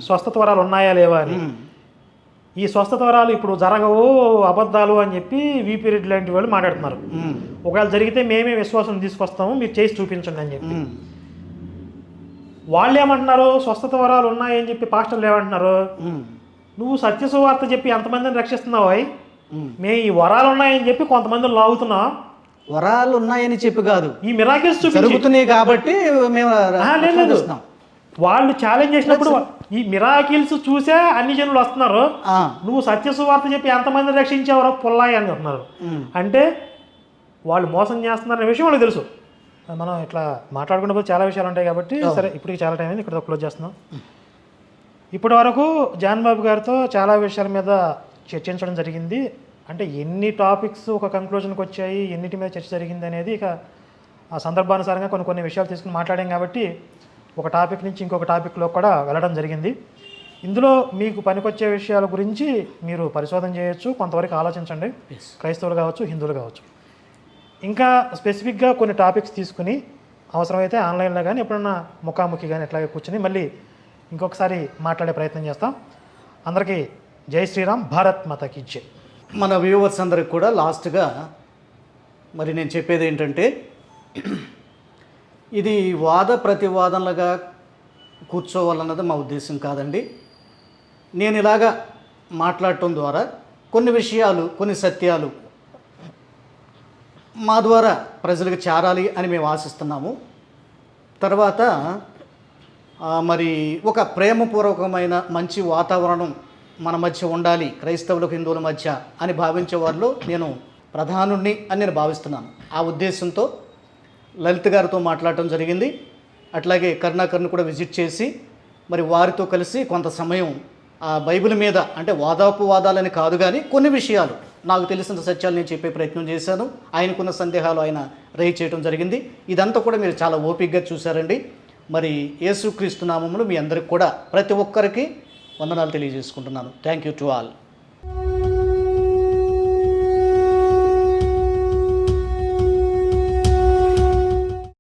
[SPEAKER 2] స్వస్థత వరాలు ఉన్నాయా లేవా అని. ఈ స్వస్థత వరాలు ఇప్పుడు జరగవు, అబద్ధాలు అని చెప్పి వీపీ రెడ్డి లాంటి వాళ్ళు మాట్లాడుతున్నారు. ఒకవేళ జరిగితే మేమే విశ్వాసం తీసుకొస్తాము, మీరు చేసి చూపించండి అని చెప్పి. వాళ్ళు ఏమంటున్నారు? స్వస్థత వరాలు ఉన్నాయని చెప్పి పాస్టర్లు ఏమంటున్నారు? నువ్వు సత్య సువార్త చెప్పి ఎంతమందిని రక్షిస్తున్నావు? మేము ఈ వరాలు ఉన్నాయని చెప్పి కొంతమందిని లాగుతున్నావు.
[SPEAKER 1] వరాలు ఉన్నాయని చెప్పి కాదు,
[SPEAKER 2] ఈ మిరాకిల్స్
[SPEAKER 1] జరుగుతున్నాయి కాబట్టి మేము
[SPEAKER 2] వాళ్ళు ఛాలెంజ్ చేసినప్పుడు ఈ మిరాకిల్స్ చూసే అన్ని జనులు వస్తున్నారు. నువ్వు సత్య సువార్త చెప్పి ఎంతమంది రక్షించావరో పుల్లాయి అని చెప్తున్నారు. అంటే వాళ్ళు మోసం చేస్తున్నారనే విషయం వాళ్ళకి తెలుసు. మనం ఇట్లా మాట్లాడుకున్నప్పుడు చాలా విషయాలు ఉంటాయి కాబట్టి సరే ఇప్పటికి చాలా టైం అయింది, ఇక్కడ క్లోజ్ చేస్తున్నాం. ఇప్పటి వరకు జాన్ బాబు గారితో చాలా విషయాల మీద చర్చించడం జరిగింది. అంటే ఎన్ని టాపిక్స్ ఒక కంక్లూజన్కి వచ్చాయి, ఎన్నిటి మీద చర్చ జరిగింది అనేది ఇక ఆ సందర్భానుసారంగా కొన్ని విషయాలు తీసుకుని మాట్లాడాం కాబట్టి ఒక టాపిక్ నుంచి ఇంకొక టాపిక్లో కూడా వెళ్ళడం జరిగింది. ఇందులో మీకు పనికొచ్చే విషయాల గురించి మీరు పరిశోధన చేయొచ్చు, కొంతవరకు ఆలోచించండి, క్రైస్తవులు కావచ్చు, హిందువులు కావచ్చు. ఇంకా స్పెసిఫిక్గా కొన్ని టాపిక్స్ తీసుకుని అవసరమైతే ఆన్లైన్లో కానీ ఎప్పుడన్నా ముఖాముఖి కానీ ఎట్లాగే కూర్చుని మళ్ళీ ఇంకొకసారి మాట్లాడే ప్రయత్నం చేస్తాం. అందరికీ జై శ్రీరామ్, భారత్ మాతాకి జై.
[SPEAKER 1] మన వ్యూవర్స్ అందరికి కూడా లాస్ట్గా మరి నేను చెప్పేది ఏంటంటే, ఇది వాద ప్రతివాదనలుగా కూర్చోవాలన్నది మా ఉద్దేశం కాదండి. నేను ఇలాగా మాట్లాడటం ద్వారా కొన్ని విషయాలు, కొన్ని సత్యాలు మా ద్వారా ప్రజలకు చేరాలి అని మేము ఆశిస్తున్నాము. తర్వాత మరి ఒక ప్రేమపూర్వకమైన మంచి వాతావరణం మన మధ్య ఉండాలి, క్రైస్తవులకు హిందువుల మధ్య అని భావించే వారిలో నేను ప్రధానుణ్ణి అని నేను భావిస్తున్నాను. ఆ ఉద్దేశంతో లలిత్ గారితో మాట్లాడటం జరిగింది. అట్లాగే కరుణాకర్ని కూడా విజిట్ చేసి మరి వారితో కలిసి కొంత సమయం ఆ బైబిల్ మీద, అంటే వాదాలని కాదు కానీ కొన్ని విషయాలు నాకు తెలిసిన సత్యాలు నేను చెప్పే ప్రయత్నం చేశాను. ఆయనకున్న సందేహాలు ఆయన రేజ్ చేయడం జరిగింది. ఇదంతా కూడా మీరు చాలా ఓపికగా చూశారండి. మరి యేసుక్రీస్తు నామములో మీ అందరికి కూడా ప్రతి ఒక్కరికి వందనాలు తెలియజేసుకుంటున్నాను. Thank you to all.